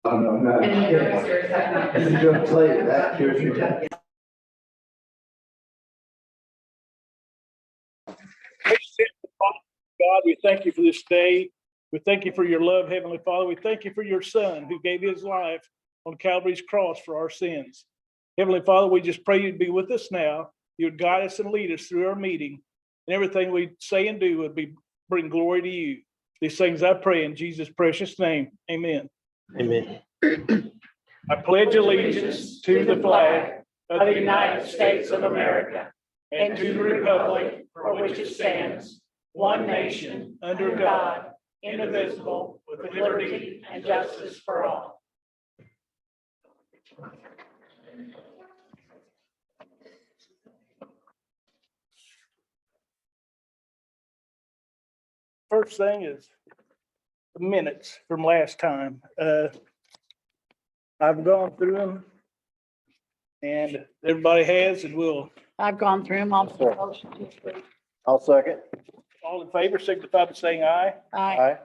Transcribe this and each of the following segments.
No, not. And the youngsters have not. And you're gonna play that, here's your dad. God, we thank you for this day. We thank you for your love, Heavenly Father. We thank you for your Son who gave his life on Calvary's cross for our sins. Heavenly Father, we just pray you'd be with us now. You would guide us and lead us through our meeting, and everything we say and do would bring glory to you. These things I pray in Jesus' precious name. Amen. Amen. I pledge allegiance to the flag of the United States of America and to the republic for which it stands, one nation, under God, indivisible, with liberty and justice for all. First thing is the minutes from last time. I've gone through them and everybody has, and I've gone through them. I'll make a motion to approve. I'll second. all in favor signify by saying aye. Aye.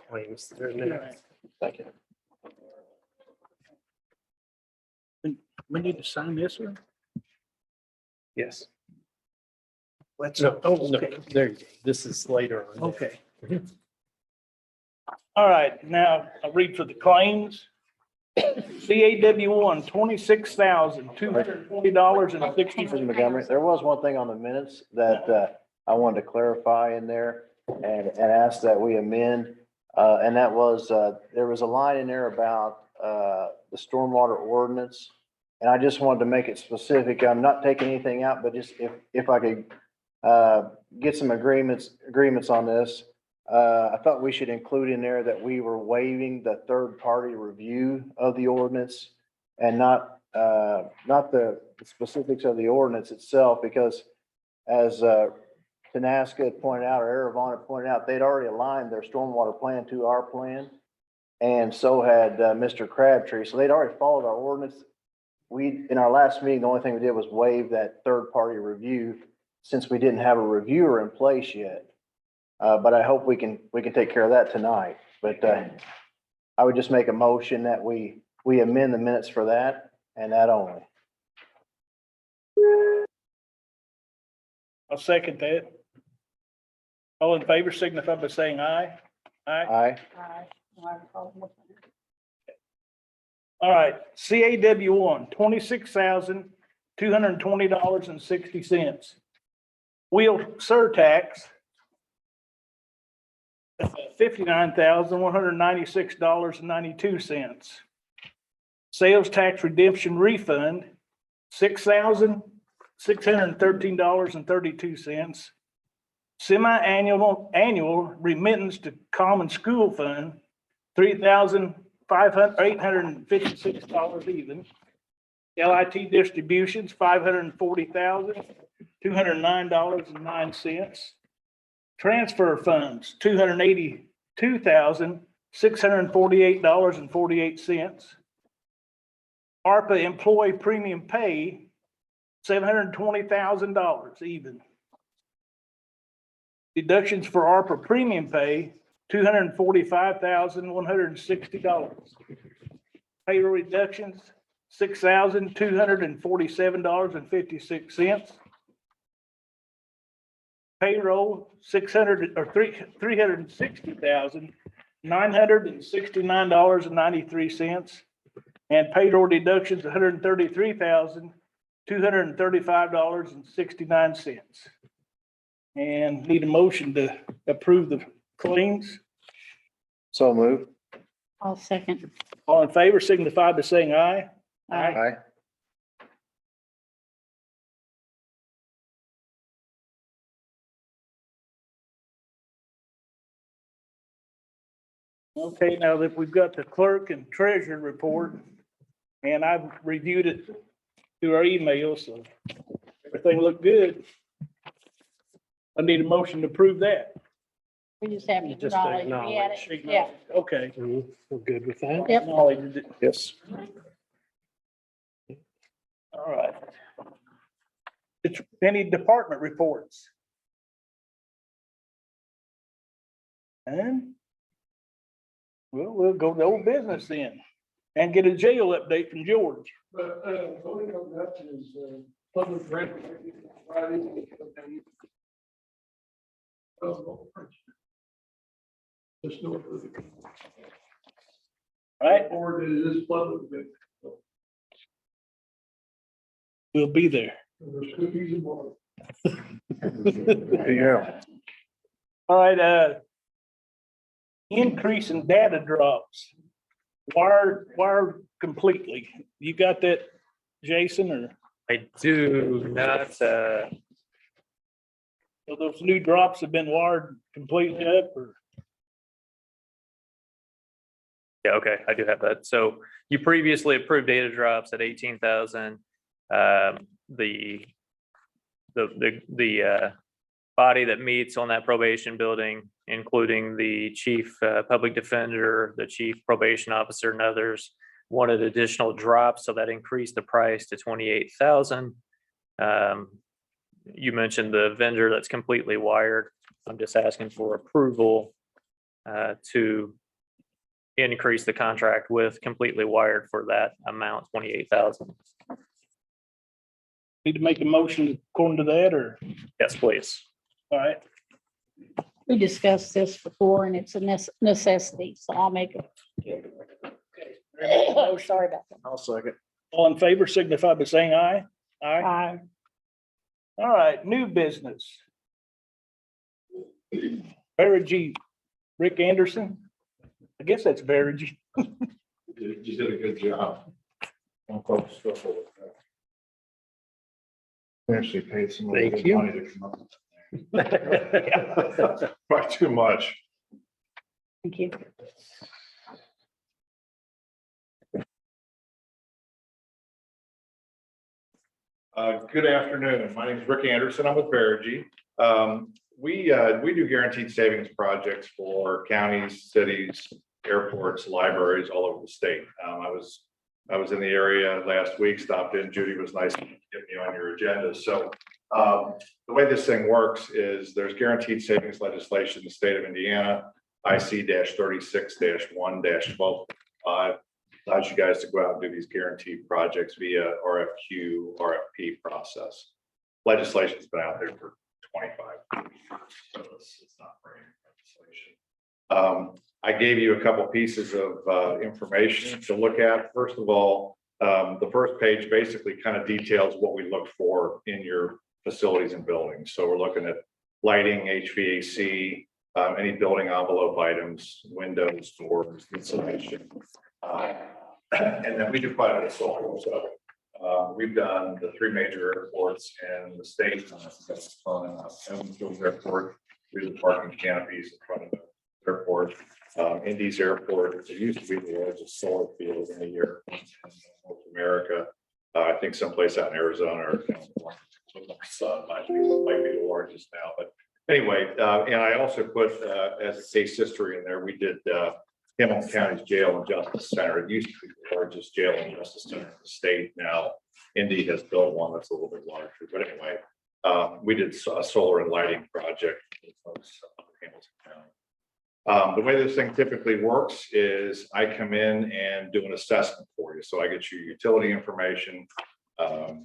Claims that are in there. Thank you. We need to sign this one? Yes. Let's, No, oh, no, okay. there you go. This is later on. Okay. All right, now I'll read for the claims. CAW one, $26,220.60. Mr. Montgomery, there was one thing on the minutes that I wanted to clarify in there and ask that we amend. And that was, there was a line in there about the stormwater ordinance. And I just wanted to make it specific. I'm not taking anything out, but just if I could get some agreements on this. I thought we should include in there that we were waiving the third-party review of the ordinance and not the specifics of the ordinance itself, because as Tenaska had pointed out, or Aravon had pointed out, they'd already aligned their stormwater plan to our plan. And so had Mr. Crabtree. So they'd already followed our ordinance. In our last meeting, the only thing we did was waive that third-party review since we didn't have a reviewer in place yet. But I hope we can take care of that tonight. But I would just make a motion that we amend the minutes for that and that only. I'll second that. All in favor signify by saying aye. Aye. Aye. Aye. All right, CAW one, $26,220.60. Wheel surtax, $59,196.92. Sales tax redemption refund, $6,613.32. Semi-annual remittance to common school fund, $3,856 even. LIT distributions, $540,209.09. Transfer funds, $282,648.48. ARPA employee premium pay, $720,000 even. Deductions for ARPA premium pay, $245,160. Payroll reductions, $6,247.56. Payroll, $360,969.93. And payroll deductions, $133,235.69. And need a motion to approve the claims. So move. I'll second. All in favor signify by saying aye. Aye. Okay, now that we've got the clerk and treasurer report, and I've reviewed it through our emails, so everything looked good. I need a motion to approve that. We just have to Just acknowledge we had it. Yeah. Okay. We're good with that? Yep. Acknowledged it. Yes. All right. Any department reports? And we'll go to old business then and get a jail update from George. But, voting on that is, public record. Friday. Just north of the. Right, Or it is public. we'll be there. There's cookies and water. Yeah. All right, increase in data drops. Wire completely. You got that, Jason, or I do not, so those new drops have been wired completely up, or? yeah, okay, I do have that. So you previously approved data drops at 18,000. The body that meets on that probation building, including the chief public defender, the chief probation officer, and others, wanted additional drops, so that increased the price to 28,000. You mentioned the vendor that's completely wired. I'm just asking for approval to increase the contract with completely wired for that amount, 28,000. Need to make a motion according to that, or? Yes, please. All right, We discussed this before and it's a necessity, so I'll make it. Sorry about that. I'll second. all in favor signify by saying aye. Aye. Aye. All right, new business. Verigy, Rick Anderson. I guess that's Verigy. You did a good job. Actually paid some really Thank good you. money to come up with that. By too much. Thank you. Good afternoon. My name is Rick Anderson. I'm with Verigy. We do guaranteed savings projects for counties, cities, airports, libraries all over the state. I was in the area last week, stopped in. Judy was nice to get me on your agenda. So the way this thing works is there's guaranteed savings legislation in the state of Indiana, IC-36-1-12. Allows you guys to go out and do these guaranteed projects via RFQ, RFP process. Legislation's been out there for 25 years, so it's not brand new legislation. I gave you a couple pieces of information to look at. First of all, the first page basically kind of details what we look for in your facilities and buildings. So we're looking at lighting, HVAC, any building envelope items, windows, doors, insulation. And then we do quite a bit of solar. So we've done the 3 major airports in the state. Evansville Airport, we do the parking canopies in front of the airport. Indy's Airport, it used to be the largest solar field in the year in North America. I think someplace out in Arizona or might be the largest now. But anyway, and I also put as a case history in there, we did Hamilton County's Jail and Justice Center. It used to be the largest jail and justice center in the state. Now, Indy has built one that's a little bit larger. But anyway, we did a solar and lighting project in Hamilton County. The way this thing typically works is I come in and do an assessment for you. So I get your utility information. I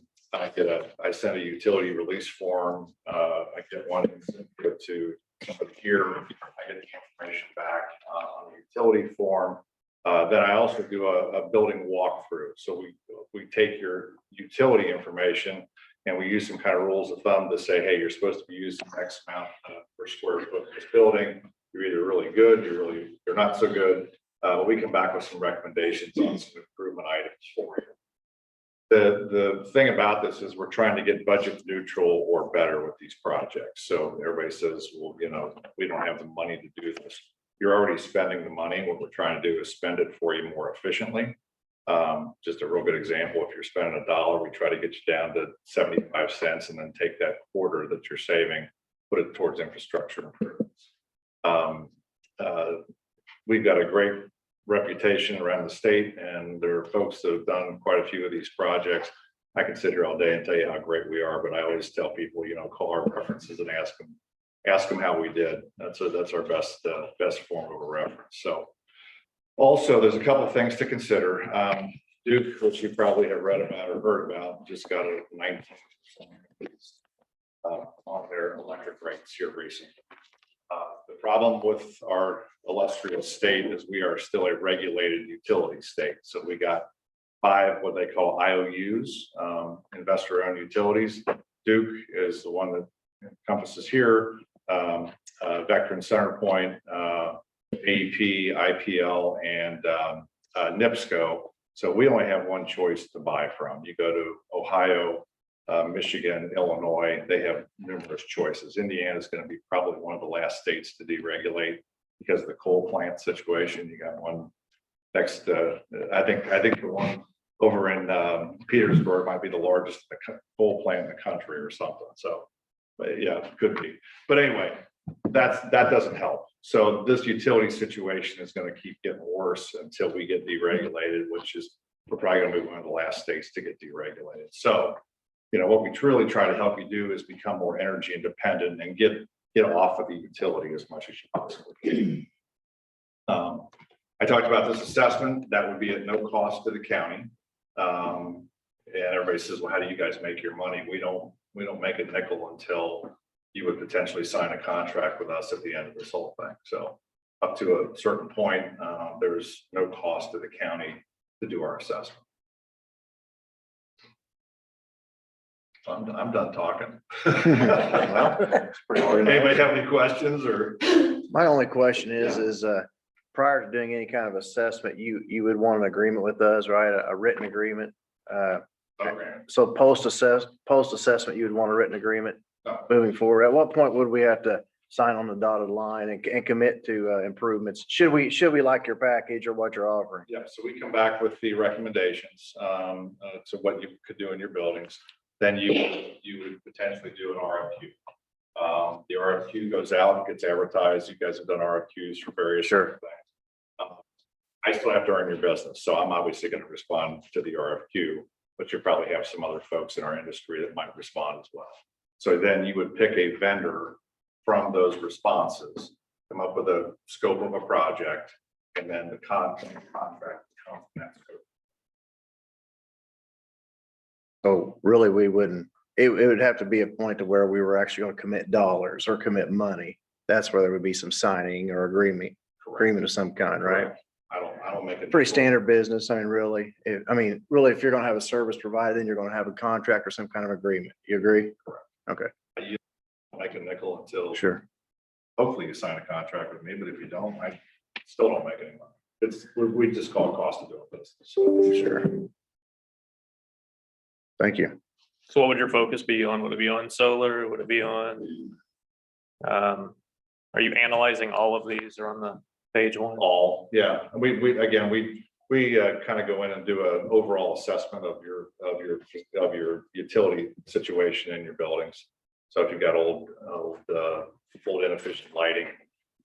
send a utility release form. I get one input to somebody here. I get the information back on the utility form. Then I also do a building walkthrough. So we take your utility information and we use some kind of rules of thumb to say, hey, you're supposed to be using X amount per square foot of this building. You're either really good, you're not so good. But we come back with some recommendations on some improvement items for you. The thing about this is we're trying to get budget neutral or better with these projects. So everybody says, well, you know, we don't have the money to do this. You're already spending the money. What we're trying to do is spend it for you more efficiently. Just a real good example, if you're spending $1, we try to get you down to 75 cents and then take that quarter that you're saving put it towards infrastructure improvements. We've got a great reputation around the state, and there are folks that have done quite a few of these projects. I can sit here all day and tell you how great we are, but I always tell people, call our references and ask them how we did. That's our best form of a reference. So also, there's a couple of things to consider. Duke, which you probably have read about or heard about, just got a 19% increase on their electric rates here recently. The problem with our illustrious state is we are still a regulated utility state. So we got 5 what they call IOUs, investor-owned utilities. Duke is the one that encompasses here, Vectren, CenterPoint, AEP, IPL, and NIPSCO. So we only have one choice to buy from. You go to Ohio, Michigan, Illinois, they have numerous choices. Indiana is going to be probably one of the last states to deregulate because of the coal plant situation. You got one next, I think the one over in Petersburg might be the largest coal plant in the country or something. So, but yeah, could be. But anyway, that doesn't help. So this utility situation is going to keep getting worse until we get deregulated, which is we're probably going to be one of the last states to get deregulated. So, what we truly try to help you do is become more energy independent and get off of the utility as much as you possibly can. I talked about this assessment that would be at no cost to the county. And everybody says, well, how do you guys make your money? We don't make a nickel until you would potentially sign a contract with us at the end of this whole thing. So up to a certain point, there's no cost to the county to do our assessment. So I'm done talking. Anybody have any questions or? My only question is prior to doing any kind of assessment, you would want an agreement with us, right? A written agreement. So post assessment, you would want a written agreement moving forward. At what point would we have to sign on the dotted line and commit to improvements? Should we like your package or what you're offering? Yeah, so we come back with the recommendations to what you could do in your buildings. Then you would potentially do an RFQ. The RFQ goes out, gets advertised. You guys have done RFQs for various things. I still have to earn your business, so I'm obviously going to respond to the RFQ, but you probably have some other folks in our industry that might respond as well. So then you would pick a vendor from those responses, come up with a scope of a project, and then the contract comes from that scope. So really, we wouldn't, it would have to be a point to where we were actually going to commit dollars or commit money. That's where there would be some signing or agreement of some kind, right? I don't make it. Pretty standard business. I mean, really, if you're going to have a service provided, then you're going to have a contract or some kind of agreement. You agree? Correct. Okay. You don't make a nickel until Sure. hopefully you sign a contract with me, but if you don't, I still don't make any money. We just call it cost of doing business. So, Sure. Thank you. So what would your focus be on? Would it be on solar? Would it be on? Are you analyzing all of these or on the page one? all, yeah. We kind of go in and do an overall assessment of your utility situation in your buildings. So if you've got old inefficient lighting,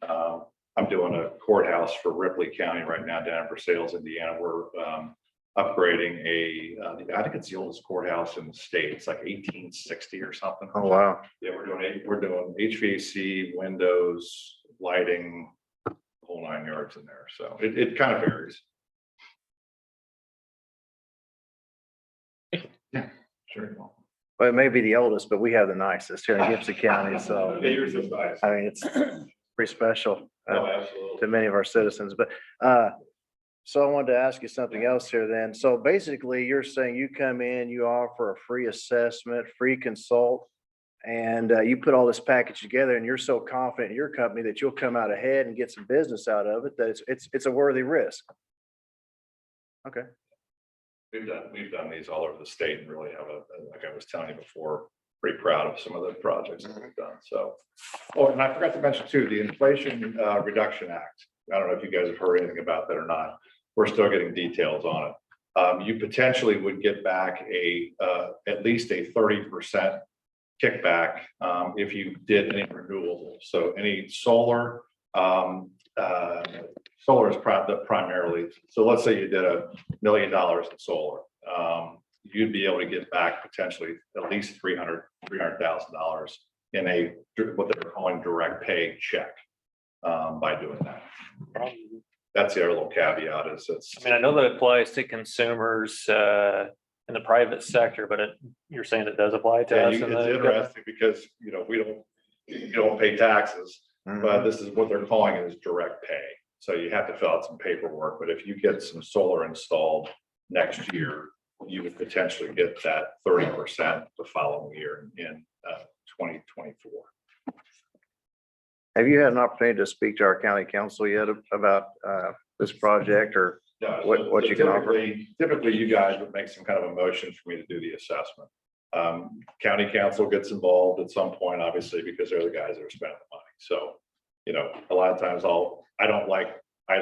I'm doing a courthouse for Ripley County right now down in Versailles, Indiana. We're upgrading I think it's the oldest courthouse in the state. It's like 1860 or something. Oh, wow. Yeah, we're doing HVAC, windows, lighting, the whole 9 yards in there. So it kind of varies. Yeah, sure. Well, it may be the oldest, but we have the nicest here in Gibson County. So, Yeah, yours is nice. I mean, it's pretty special Oh, absolutely. to many of our citizens. But so I wanted to ask you something else here then. So basically, you're saying you come in, you offer a free assessment, free consult, and you put all this package together, and you're so confident in your company that you'll come out ahead and get some business out of it, that it's a worthy risk. Okay. We've done these all over the state and really have like I was telling you before, pretty proud of some of the projects that we've done. So, oh, and I forgot to mention too, the Inflation Reduction Act. I don't know if you guys have heard anything about that or not. We're still getting details on it. You potentially would get back at least a 30% kickback if you did any renewables. So any solar, solar is primarily, so let's say you did $1 million in solar. You'd be able to get back potentially at least $300,000 in a, what they're calling direct pay check by doing that. That's the other little caveat is it's. I mean, I know that it applies to consumers in the private sector, but you're saying it does apply to Yeah, us? it's in the- interesting because, you don't pay taxes, but this is what they're calling it is direct pay. So you have to fill out some paperwork, but if you get some solar installed next year, you would potentially get that 30% the following year in 2024. Have you had an opportunity to speak to our county council yet about this project or? No, What you can offer? Typically, you guys would make some kind of a motion for me to do the assessment. County council gets involved at some point, obviously, because they're the guys that are spending the money. So, a lot of times I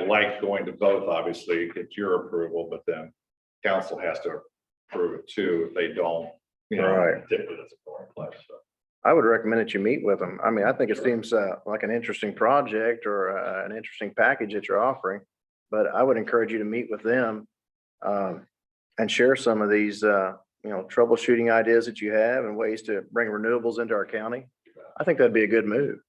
like going to both, obviously, get your approval, but then council has to approve it too. If they don't, Right. typically it's a foreign place. So. I would recommend that you meet with them. I mean, I think it seems like an interesting project or an interesting package that you're offering. But I would encourage you to meet with them and share some of these, troubleshooting ideas that you have and ways to bring renewables into our county. I think that'd be a good move.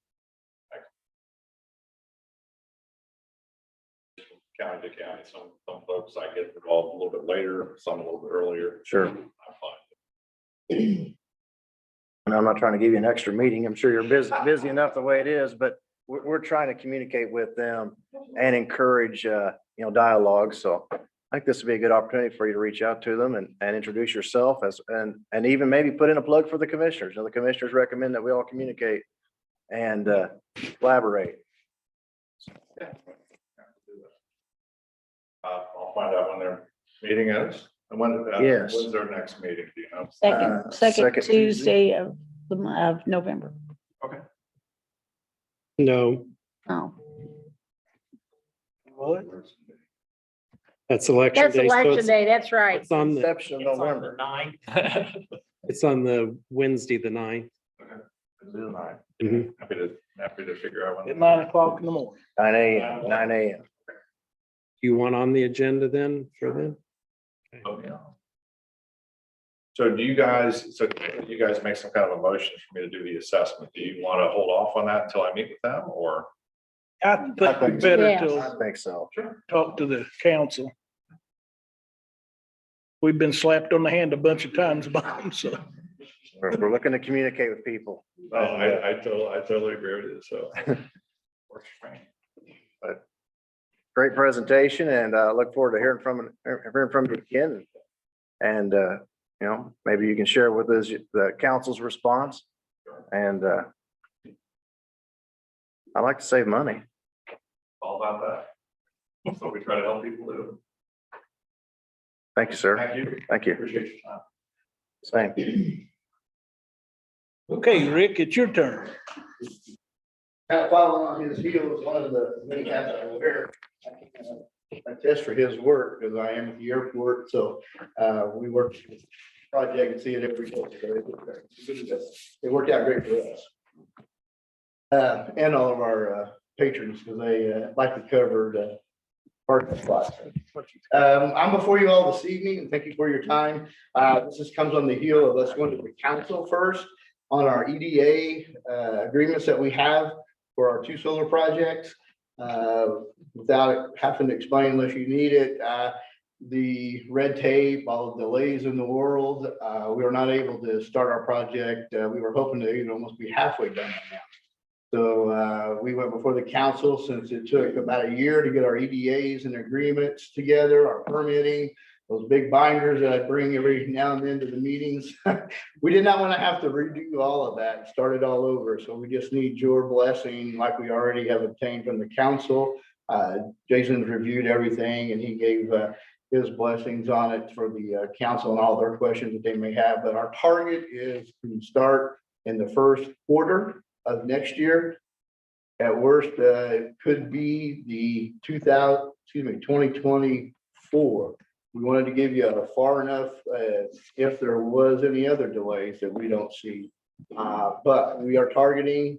County to county, some folks I get involved a little bit later, some a little bit earlier. Sure. I'm fine. And I'm not trying to give you an extra meeting. I'm sure you're busy enough the way it is, but we're trying to communicate with them and encourage, dialogue. So I think this would be a good opportunity for you to reach out to them and introduce yourself and even maybe put in a plug for the commissioners. The commissioners recommend that we all communicate and collaborate. I'll find out when their meeting is. And Yes. when's their next meeting, do you know? Second second Tuesday of November. No, Oh, that's election that's day. so election it's- day. That's right. It's on the, Exception of November. it's on the Wednesday, the 9th. Mhm. Happy to figure out when. At 9 o'clock in the morning. 9 a.m. Do you want on the agenda then for them? Okay. So do you guys make some kind of a motion for me to do the assessment? Do you want to hold off on that until I meet with them or? I think we better Yes. to I think so. talk to the council. We've been slapped on the hand a bunch of times by them, so. We're looking to communicate with people. Oh, I totally agree with you, so. Works for me. Great presentation and look forward to hearing from you again. And, maybe you can share with us the council's response. And I like to save money. All about that. That's what we try to help people do. Thank you, sir. Thank you. Thank you. Appreciate your time. Same. Okay, Rick, it's your turn. Kind of following on his heels, one of the many hats I wear. I test for his work because I am at the airport, so we work with the project and see it every day. So it worked out great for us. And all of our patrons, because they like to cover the parking spots. I'm before you all this evening, and thank you for your time. This just comes on the heel of us going to the council first on our EDA agreements that we have for our 2 solar projects. Without having to explain unless you need it, the red tape, all the delays in the world, we were not able to start our project. We were hoping to almost be halfway done by now. So we went before the council since it took about a year to get our EDAs and agreements together, our permitting, those big binders that I bring every now and then to the meetings. We did not want to have to redo all of that, start it all over. So we just need your blessing like we already have obtained from the council. Jason's reviewed everything and he gave his blessings on it for the council and all their questions that they may have. But our target is to start in the first quarter of next year. At worst, it could be the 2024. We wanted to give you a far enough, if there was any other delays that we don't see But we are targeting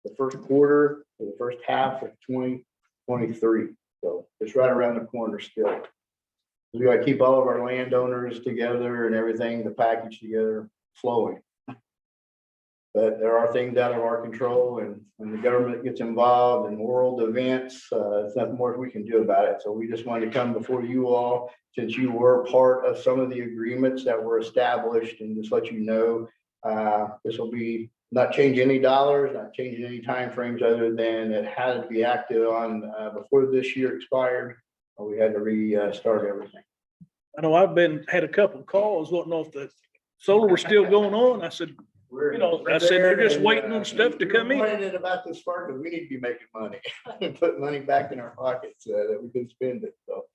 the first quarter, or the first half of 2023. So it's right around the corner still. We gotta keep all of our landowners together and everything, the package together, flowing. But there are things out of our control, and when the government gets involved in world events, there's nothing more we can do about it. So we just wanted to come before you all, since you were part of some of the agreements that were established, and just let you know, this will be not changing any dollars, not changing any timeframes, other than it had to be acted on before this year expired. We had to restart everything. I know had a couple of calls, wanting to know if the solar was still going on. I said, you know, I said, they're just waiting on stuff to come in. We're complaining about this part, but we need to be making money and put money back in our pockets that we can spend it, so.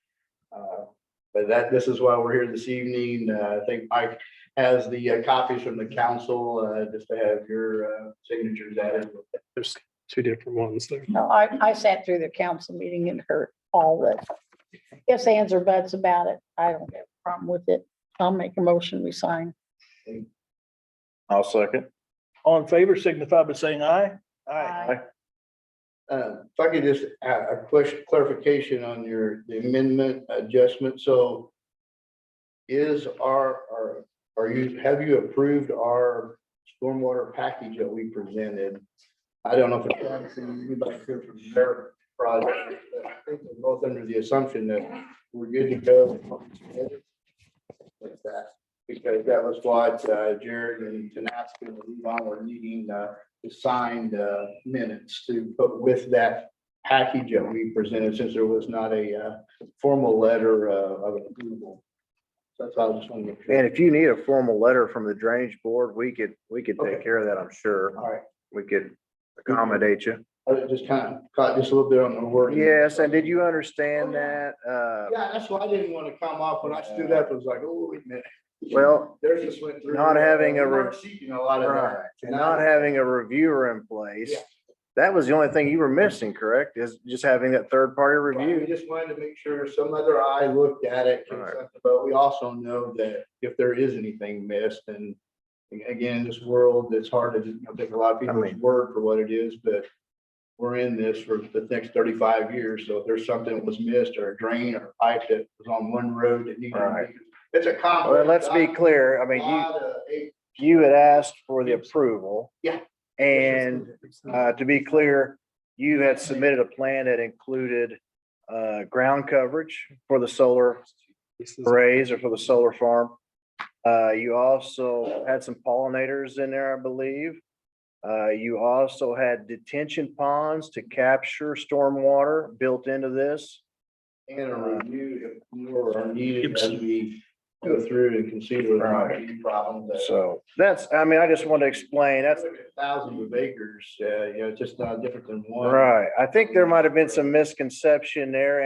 But this is why we're here this evening. I think Mike has the copies from the council, just to have your signatures added. There's two different ones there. No, I sat through the council meeting and heard all the yes, ands, or buts about it. I don't have a problem with it. I'll make a motion, we sign. I'll second. All in favor, signify by saying aye. Aye. If I could just add a question, clarification on the amendment adjustment, so have you approved our stormwater package that we presented? I don't know if it's anybody here from their project, but I think we're both under the assumption that we're good to go. Like that, because that was what Jared and Tanaska and Levon were needing the signed minutes to put with that package that we presented, since there was not a formal letter of approval. So that's all I just want to make sure. And if you need a formal letter from the drainage board, we could take Okay. care of that, I'm sure. All right, We could accommodate you. I just kind of caught just a little bit on the word. Yes, and did you understand that? Yeah, that's why I didn't want to come off when I stood up. It was like, oh, wait a minute. Well, There's just went through. not having a we weren't seeking a lot of right, that. and not having a reviewer in place, Yeah. that was the only thing you were missing, correct? Is just having that third-party Right, we review. just wanted to make sure some other eye looked at it, Right. but we also know that if there is anything missed, and again, this world, it's hard to, take a lot of people's word for what it is, but we're in this for the next 35 years, so if there's something that was missed, or a drain or a pipe that was on one road that needed to Right. be, it's a complex. Well, let's be clear. I mean, you had asked for the approval. Yeah. And to be clear, you had submitted a plan that included ground coverage for the solar This is- arrays or for the solar farm. You also had some pollinators in there, I believe. You also had detention ponds to capture stormwater built into this. And a review if more are needed as we go through and consider there might be problems. So I mean, I just want to explain, that's Thousands of acres, it's just not different than one. right. I think there might have been some misconception there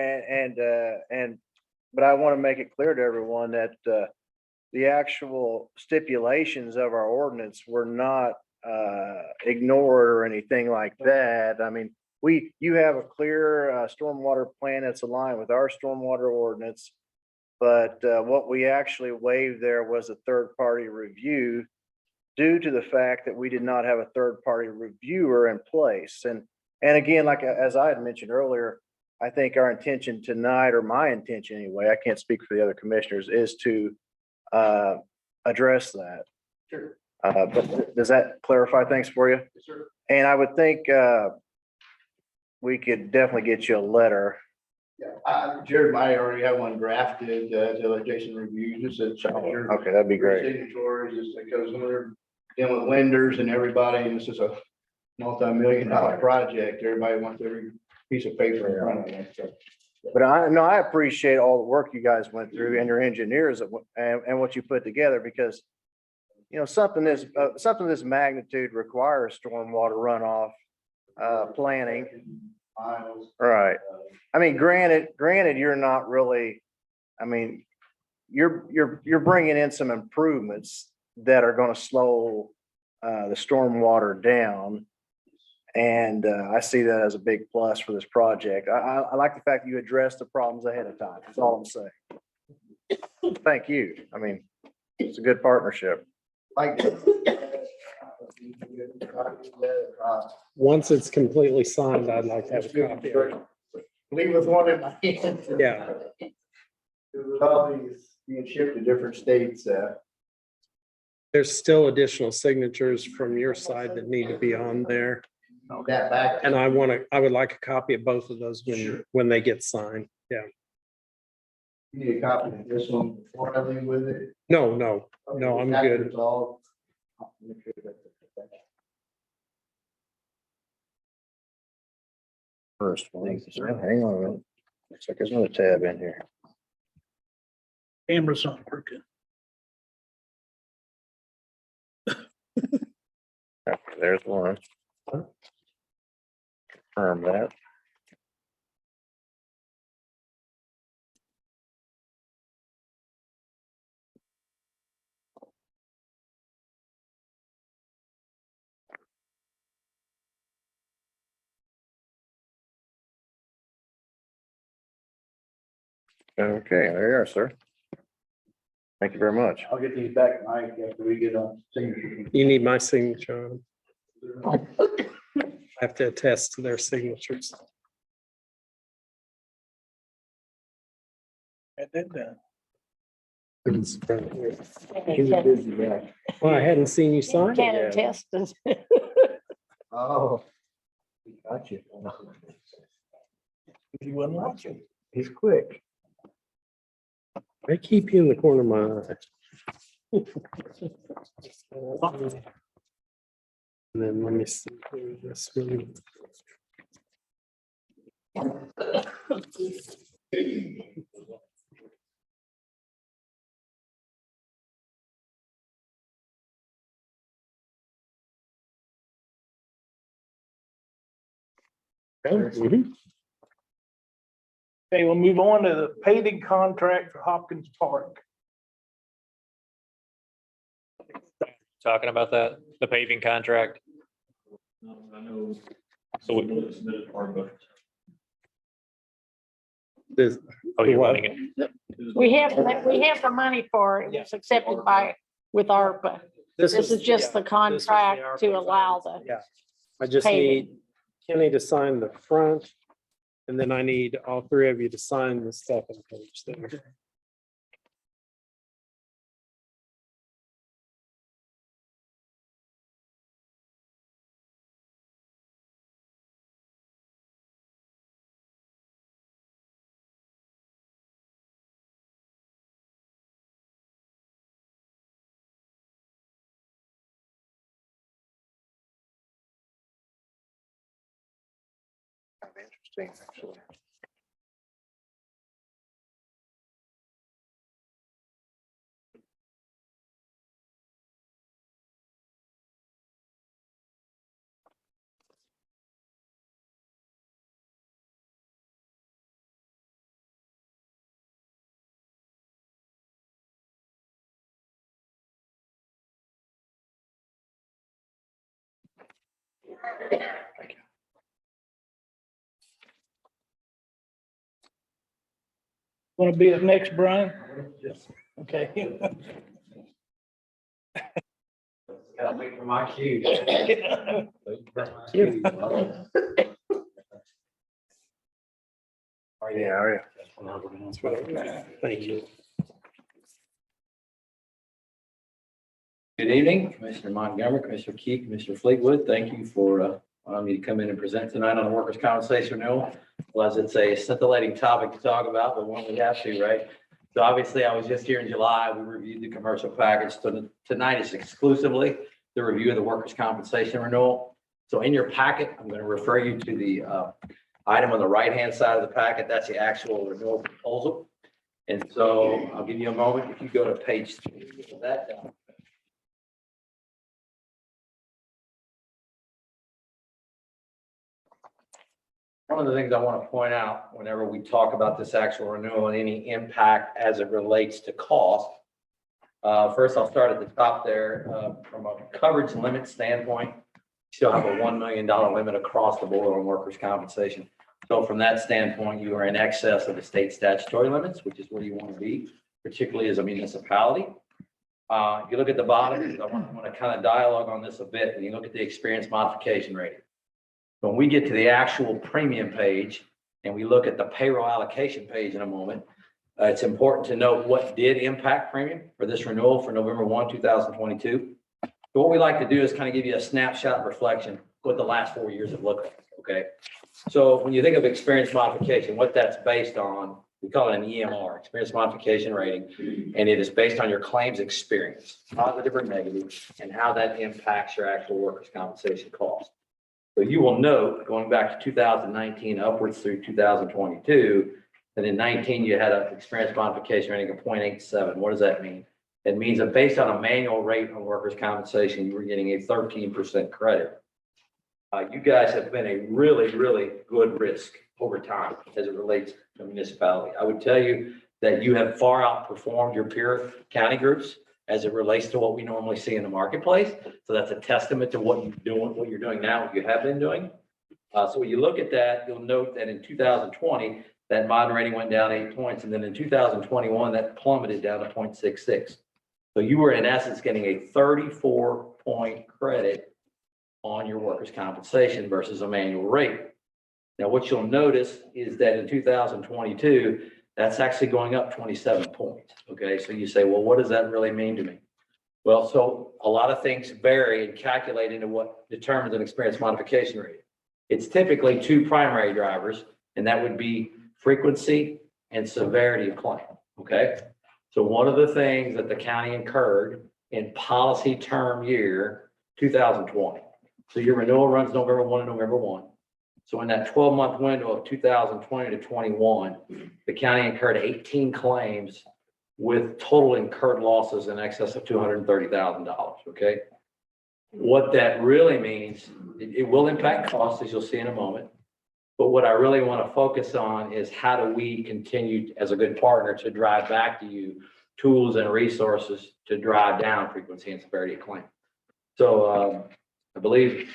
but I want to make it clear to everyone that the actual stipulations of our ordinance were not ignored or anything like that. I mean, you have a clear stormwater plan that's aligned with our stormwater ordinance. But what we actually waived there was a third-party review due to the fact that we did not have a third-party reviewer in place. And again, as I had mentioned earlier, I think our intention tonight, or my intention anyway, I can't speak for the other commissioners, is to address that. Sure. But does that clarify things for you? Yes, sir. And I would think we could definitely get you a letter. Yeah, Jared might already have one drafted, to let Jason review, just a. Okay, that'd be great. Signatories, just because when we're dealing with lenders and everybody, and this is a multi-million-dollar project, everybody wants every piece of paper in front of them, so. But I appreciate all the work you guys went through and your engineers and what you put together, because something this magnitude requires stormwater runoff planning. Miles. Right. I mean, granted, you're not really, I mean, you're bringing in some improvements that are going to slow the stormwater down. And I see that as a big plus for this project. I like the fact that you addressed the problems ahead of time. That's all I'm saying. Thank you. I mean, it's a good partnership. Like, Once it's completely signed, I'd like to have a copy of it. Leave with one in my hand. Yeah. Copies being shipped to different states, There's still additional signatures from your side that need to be on there. that back. And I would like a copy of both of those when they get signed. Yeah. You need a copy of this one before I leave with it. No, I'm After good. it's all. First, hang on a minute. Looks like there's another tab in here. Camera's not working. Okay, there's one. Confirm that. Okay, there you are, sir. Thank you very much. I'll get these back, Mike, after we get on signature. You need my signature on them. I have to attest to their signatures. Got that done. He's a busy guy. Well, I hadn't seen you sign it Can't yet. attest to. Oh. Got you. If you wasn't watching. He's quick. I keep you in the corner of my eye. And then let me see where this one. Mhm. Okay, we'll move on to the paving contract for Hopkins Park. Talking about that, the paving contract. So we, This- oh, you're What? running it. We have the money for it. It was accepted with ARPA. This is just the contract to allow the, Yeah, I just paving. need Kenny to sign the front. And then I need all three of you to sign the second page there. Interesting, actually. Want to be up next, Brian? Okay. Gotta wait for my cue. Yeah, Thank you. Good evening, Commissioner Montgomery, Commissioner Key, Commissioner Fleetwood. Thank you for allowing me to come in and present tonight on the workers' compensation renewal. Well, as it's a scintillating topic to talk about, but one we have to, right? So obviously, I was just here in July. We reviewed the commercial package. So tonight is exclusively the review of the workers' compensation renewal. So in your packet, I'm going to refer you to the item on the right-hand side of the packet. That's the actual renewal proposal. And so I'll give you a moment. If you go to page 3 of that document. One of the things I want to point out whenever we talk about this actual renewal and any impact as it relates to cost. First, I'll start at the top there. From a coverage limit standpoint, you still have a $1 million limit across the board on workers' compensation. So from that standpoint, you are in excess of the state statutory limits, which is where you want to be, particularly as a municipality. If you look at the bottom, I want to kind of dialogue on this a bit, and you look at the experience modification rating. When we get to the actual premium page and we look at the payroll allocation page in a moment, it's important to note what did impact premium for this renewal for November 1, 2022. So what we like to do is kind of give you a snapshot reflection what the last 4 years have looked like, okay? So when you think of experience modification, what that's based on, we call it an EMR, experience modification rating, and it is based on your claims experience, positive or negative, and how that impacts your actual workers' compensation cost. So you will note, going back to 2019 upwards through 2022, that in 19 you had an experience modification rating of 0.87. What does that mean? It means that based on a manual rate on workers' compensation, you were getting a 13% credit. You guys have been a really, really good risk over time as it relates to municipality. I would tell you that you have far outperformed your peer county groups as it relates to what we normally see in the marketplace. So that's a testament to what you're doing now, what you have been doing. So when you look at that, you'll note that in 2020, that mod rating went down 8 points. And then in 2021, that plummeted down to 0.66. So you were in essence getting a 34-point credit on your workers' compensation versus a manual rate. Now, what you'll notice is that in 2022, that's actually going up 27 points. Okay, so you say, well, what does that really mean to me? Well, so a lot of things vary and calculate into what determines an experience modification rate. It's typically 2 primary drivers, and that would be frequency and severity of claim. Okay, so one of the things that the county incurred in policy term year 2020. So your renewal runs November 1 to November 1. So in that 12-month window of 2020 to 21, the county incurred 18 claims with total incurred losses in excess of $230,000, okay? What that really means, it will impact costs, as you'll see in a moment. But what I really want to focus on is how do we continue as a good partner to drive back to you tools and resources to drive down frequency and severity of claim. So I believe,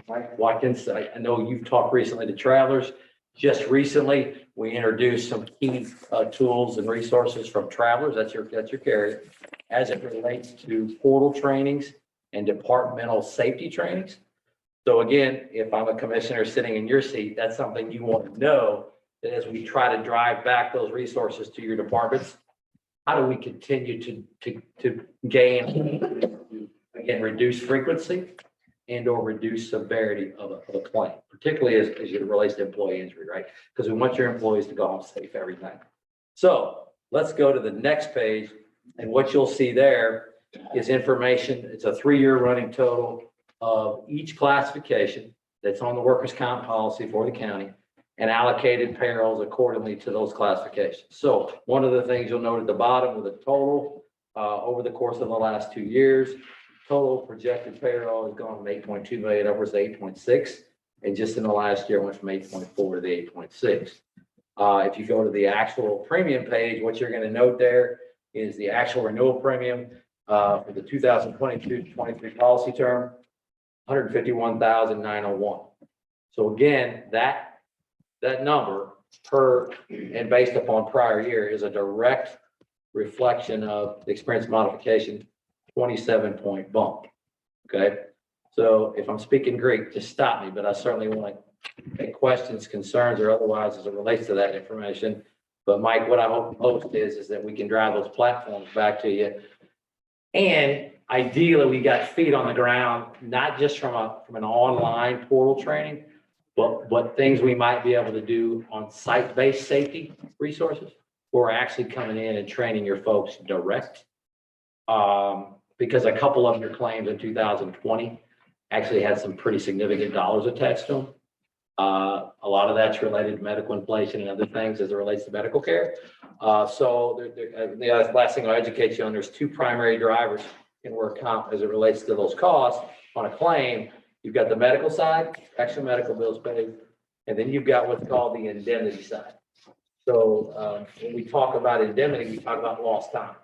Mike Watkins, I know you've talked recently to Travelers. Just recently, we introduced some key tools and resources from Travelers, that's your carrier, as it relates to portal trainings and departmental safety trainings. So again, if I'm a commissioner sitting in your seat, that's something you want to know, that as we try to drive back those resources to your departments, how do we continue to gain, again, reduce frequency and or reduce severity of a claim, particularly as it relates to employee injury, right? Because we want your employees to go home safe every night. So let's go to the next page. And what you'll see there is information. It's a 3-year running total of each classification that's on the workers' comp policy for the county and allocated payrolls accordingly to those classifications. So one of the things you'll note at the bottom with the total over the course of the last 2 years, total projected payroll has gone from 8.2 million upwards to 8.6. And just in the last year, went from 8.4 to the 8.6. If you go to the actual premium page, what you're going to note there is the actual renewal premium for the 2022-23 policy term, $151,901. So again, that number per and based upon prior year is a direct reflection of the experience modification 27-point bump. Okay, so if I'm speaking Greek, just stop me, but I certainly want to take questions, concerns, or otherwise as it relates to that information. But Mike, what I hope most is that we can drive those platforms back to you. And ideally, we got feet on the ground, not just from an online portal training, but things we might be able to do on site-based safety resources, or actually coming in and training your folks direct. Because a couple of your claims in 2020 actually had some pretty significant dollars attached to them. A lot of that's related to medical inflation and other things as it relates to medical care. So the last thing I'll educate you on, there's 2 primary drivers in work comp as it relates to those costs on a claim. You've got the medical side, actual medical bills paid, and then you've got what's called the indemnity side. So when we talk about indemnity, we talk about lost time.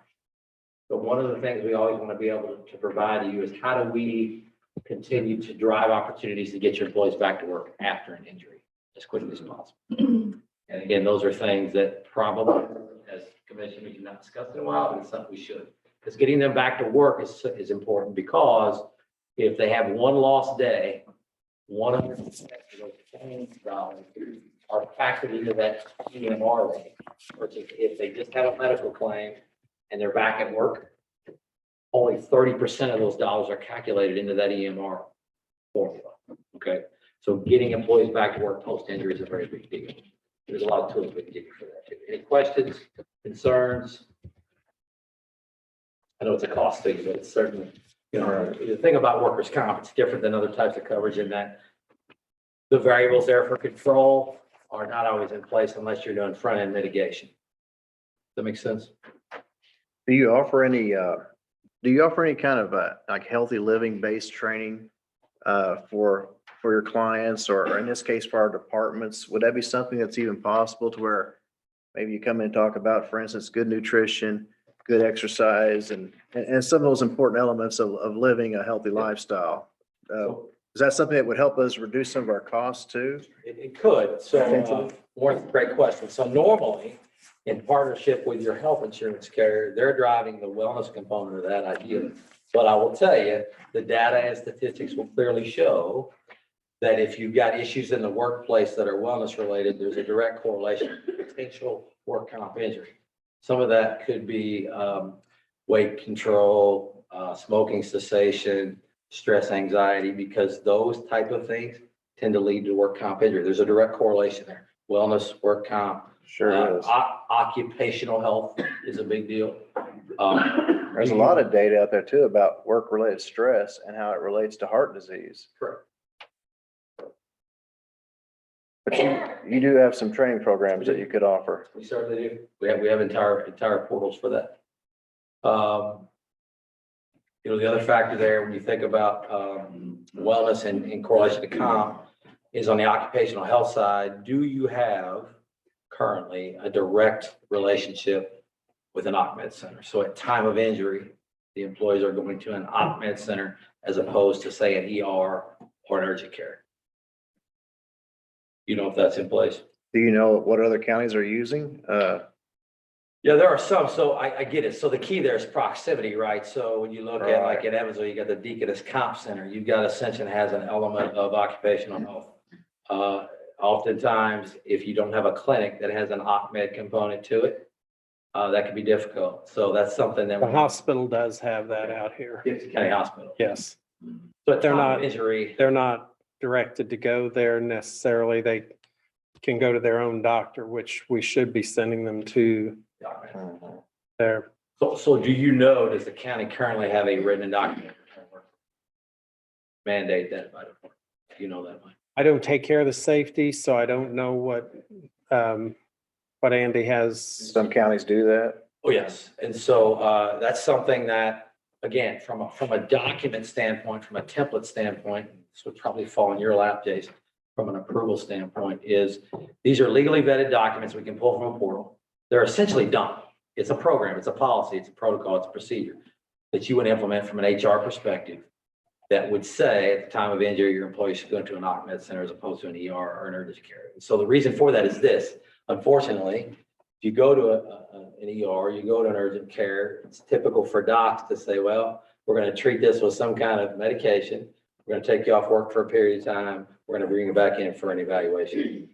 So one of the things we always want to be able to provide to you is how do we continue to drive opportunities to get your employees back to work after an injury as quickly as possible. And again, those are things that probably as commissioners you've not discussed in a while, but it's something we should. Because getting them back to work is important because if they have one lost day, 100% of those claims dollars are factored into that EMR rate. Or if they just have a medical claim and they're back at work, only 30% of those dollars are calculated into that EMR formula. Okay, so getting employees back to work post-injury is a very big deal. There's a lot of tools we can give you for that too. Any questions, concerns? I know it's a cost thing, but it's certainly, you know, the thing about workers' comp, it's different than other types of coverage in that the variables there for control are not always in place unless you're doing front-end mitigation. Does that make sense? Do you offer any kind of like healthy living based training for your clients or in this case for our departments? Would that be something that's even possible to where maybe you come in and talk about, for instance, good nutrition, good exercise and some of those important elements of living a healthy lifestyle? Is that something that would help us reduce some of our costs too? It could. So, Warren, great question. So normally, in partnership with your health insurance carrier, they're driving the wellness component of that idea. But I will tell you, the data and statistics will clearly show that if you've got issues in the workplace that are wellness related, there's a direct correlation to potential work comp injury. Some of that could be weight control, smoking cessation, stress, anxiety, because those type of things tend to lead to work comp injury. There's a direct correlation there. Wellness, work comp. Sure is. Occupational health is a big deal. There's a lot of data out there too about work-related stress and how it relates to heart disease. Correct. But you do have some training programs that you could offer. We certainly do. We have entire portals for that. You know, the other factor there, when you think about wellness and in correlation to comp, is on the occupational health side. Do you have currently a direct relationship with an OCMED center? So at time of injury, the employees are going to an OCMED center as opposed to say an ER or an urgent care. You know if that's in place? Do you know what other counties are using? Yeah, there are some. So I get it. So the key there is proximity, right? So when you look at like in Evansville, you got the Deaconess Comp Center. You've got Ascension has an element of occupational health. Oftentimes, if you don't have a clinic that has an OCMED component to it, that can be difficult. So that's something that The hospital does have that out here. Gibson County Hospital. Yes, But they're they're not- not injury. they're not directed to go there necessarily. They can go to their own doctor, which we should be sending them to there. So do you know, does the county currently have a written document? Mandate that by the, you know that, Mike? I don't take care of the safety, so I don't know what Andy has. Some counties do that. Oh, yes. And so that's something that, again, from a document standpoint, from a template standpoint, this would probably fall in your lap, Jason, from an approval standpoint, is these are legally vetted documents we can pull from a portal. They're essentially done. It's a program, it's a policy, it's a protocol, it's a procedure that you would implement from an HR perspective that would say at the time of injury, your employee should go to an OCMED center as opposed to an ER or an urgent care. So the reason for that is this. Unfortunately, if you go to an ER, you go to an urgent care, it's typical for docs to say, well, we're going to treat this with some kind of medication. We're going to take you off work for a period of time. We're going to bring you back in for an evaluation.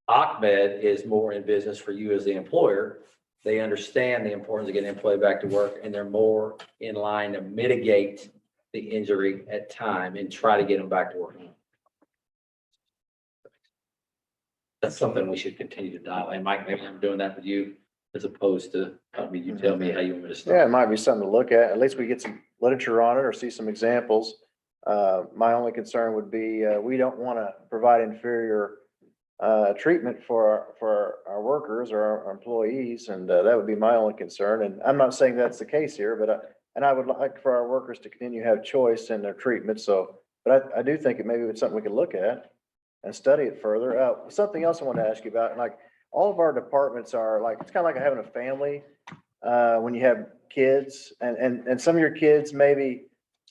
OCMED is more in business for you as the employer. They understand the importance of getting an employee back to work, and they're more in line to mitigate the injury at time and try to get them back to work. That's something we should continue to dial. And Mike, maybe I'm doing that with you as opposed to, I mean, you tell me how you want me to start. Yeah, it might be something to look at. At least we get some literature on it or see some examples. My only concern would be, we don't want to provide inferior treatment for our workers or our employees. And that would be my only concern. And I'm not saying that's the case here, but and I would like for our workers to continue to have choice in their treatment. So, but I do think it maybe it's something we could look at and study it further. Something else I want to ask you about, like all of our departments are like, it's kind of like having a family when you have kids and some of your kids maybe,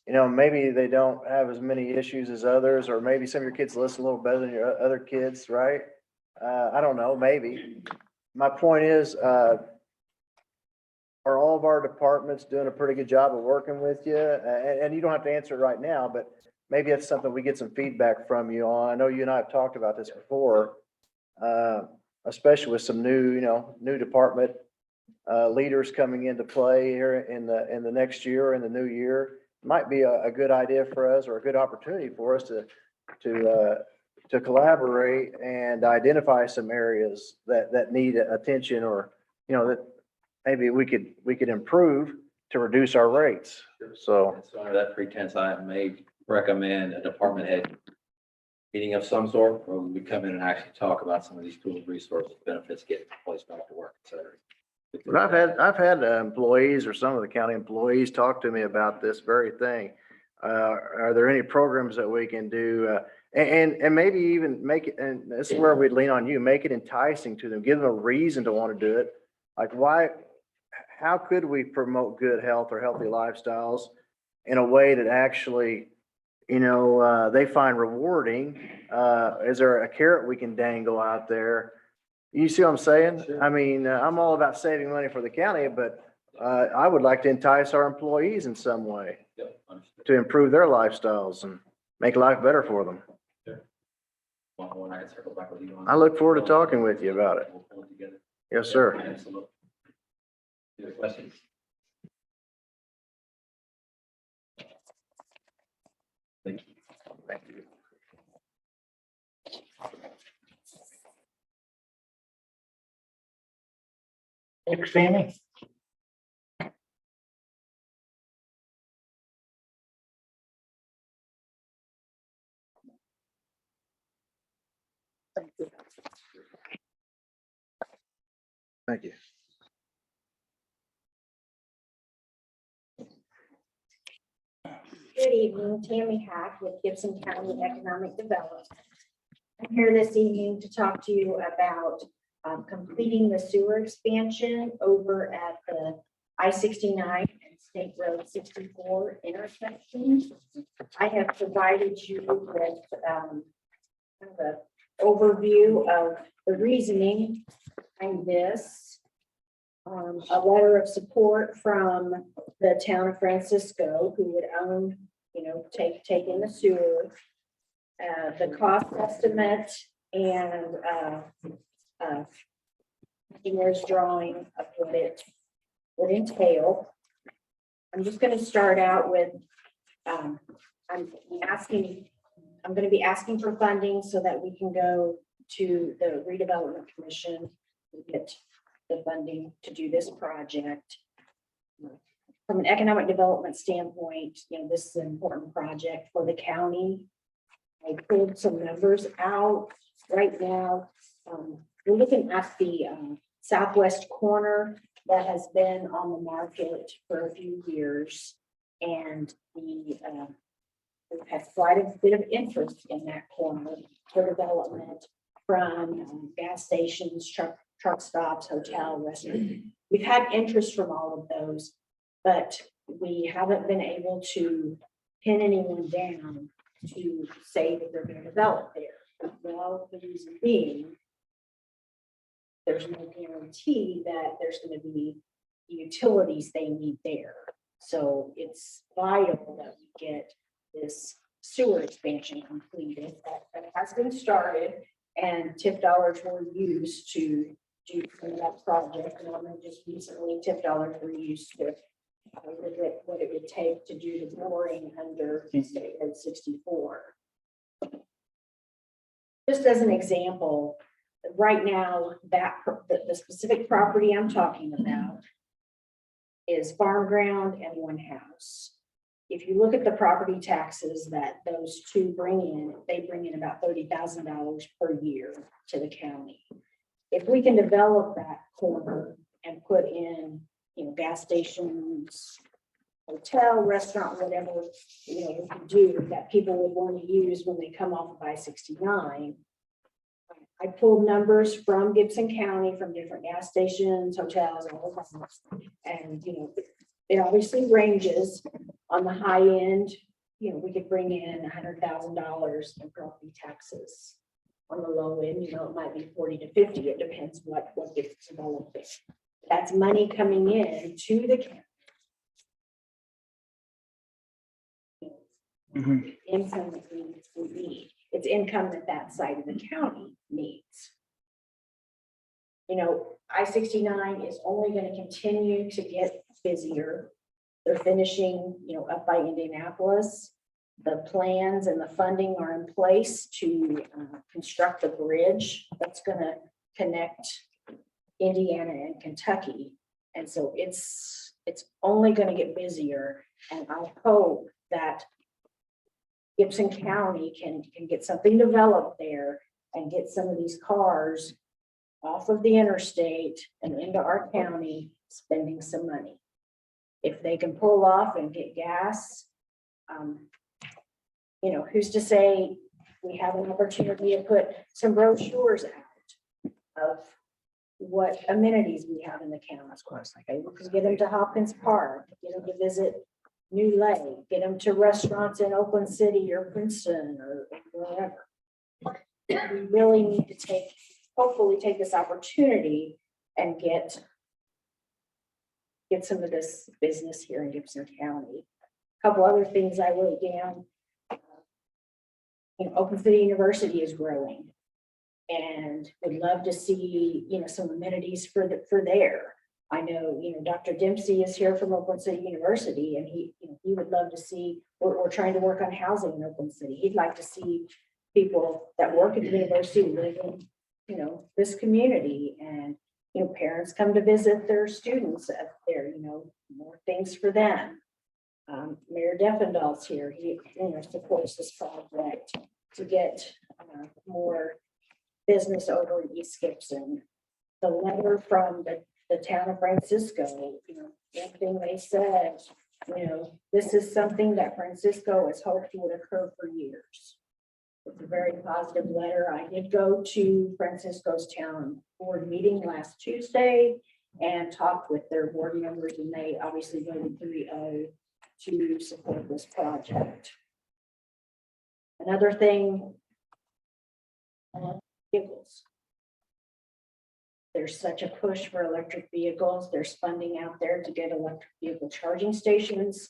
you know, maybe they don't have as many issues as others, or maybe some of your kids listen a little better than your other kids, right? I don't know, maybe. My point is, are all of our departments doing a pretty good job of working with you? And you don't have to answer it right now, but maybe it's something we get some feedback from you on. I know you and I have talked about this before, especially with some new department leaders coming into play here in the next year, in the new year. Might be a good idea for us, or a good opportunity for us to collaborate and identify some areas that need attention, or, that maybe we could improve to reduce our rates. So, And so under that pretense, I may recommend a department head meeting of some sort, where we come in and actually talk about some of these tools, resources, benefits, getting employees back to work, et cetera. but I've had employees, or some of the county employees, talk to me about this very thing. Are there any programs that we can do? And maybe even make it, and this is where we'd lean on you, make it enticing to them, give them a reason to want to do it. Like, how could we promote good health or healthy lifestyles in a way that actually, they find rewarding? Is there a carrot we can dangle out there? You see what I'm saying? I mean, I'm all about saving money for the county, but I would like to entice our employees in some way Yep, understood. to improve their lifestyles and make life better for them. When I circle back with you on. I look forward to talking with you about it. We'll pull it together. Yes, sir. Absolutely. Any other questions? Thank you. Thank you. Thanks, Sammy. Thank you. Good evening, Tammy Hack with Gibson County Economic Development. I'm here this evening to talk to you about completing the sewer expansion over at the I-69 and State Road 64 intersection. I have provided you with kind of an overview of the reasoning behind this. A letter of support from the town of Francisco, who would own, take in the sewer. The cost estimate and engineer's drawing of what it would entail. I'm just going to start out with, I'm going to be asking for funding so that we can go to the redevelopment commission and get the funding to do this project. From an economic development standpoint, this is an important project for the county. I pulled some numbers out right now. We're looking at the southwest corner that has been on the market for a few years, and we've had quite a bit of interest in that corner for development from gas stations, truck stops, hotel, restaurant. We've had interest from all of those, but we haven't been able to pin anyone down to say that they're going to develop there. Well, the reason being, there's no guarantee that there's going to be the utilities they need there. So it's vital that we get this sewer expansion completed. That has been started, and TIF dollars were used to do that project. And then just recently, TIF dollars were used to what it would take to do the boring under State Road 64. Just as an example, right now, the specific property I'm talking about is farm ground and one house. If you look at the property taxes that those two bring in, they bring in about $30,000 per year to the county. If we can develop that corner and put in, gas stations, hotel, restaurant, whatever, we can do that people would want to use when they come off of I-69. I pulled numbers from Gibson County, from different gas stations, hotels, all of that. And, it obviously ranges. On the high end, we could bring in $100,000 in property taxes. On the low end, it might be 40 to 50. It depends what gets developed. That's money coming in to the county. Mhm. Income that we need. It's income that that side of the county needs. You know, I-69 is only gonna continue to get busier. They're finishing, you know, up by Indianapolis. The plans and the funding are in place to construct the bridge that's gonna connect Indiana and Kentucky. And so it's only gonna get busier. And I hope that Gibson County can get something developed there and get some of these cars off of the interstate and into our county, spending some money. If they can pull off and get gas, you know, who's to say we have an opportunity to put some brochures out of what amenities we have in the county. Okay, we can get them to Hopkins Park, get them to visit New Lake, get them to restaurants in Oakland City or Princeton or wherever. We really need to hopefully take this opportunity and get some of this business here in Gibson County. Couple other things I wrote down. You know, Oakland City University is growing and would love to see, you know, some amenities for there. I know, you know, Dr. Dempsey is here from Oakland City University and he would love to see, we're trying to work on housing in Oakland City. He'd like to see people that work at the university live in, you know, this community and, you know, parents come to visit their students up there, you know, more things for them. Mayor Deffendall's here. He, you know, supports this project to get more business over in East Gibson. The letter from the town of Francisco, you know, one thing they said, you know, this is something that Francisco has hoped would occur for years. It's a very positive letter. I did go to Francisco's town board meeting last Tuesday and talked with their board members, and they obviously voted 3-0 to support this project. Another thing, vehicles. There's such a push for electric vehicles. There's funding out there to get electric vehicle charging stations.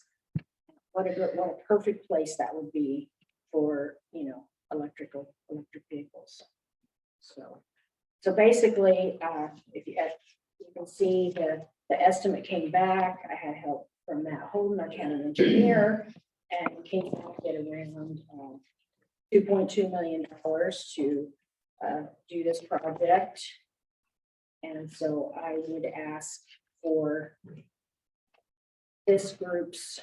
What a perfect place that would be for, you know, electric vehicles. So basically, if you can see the estimate came back. I had help from Matt Holden, our county engineer, and came back at around $2.2 million to do this project. And so I would ask for this group's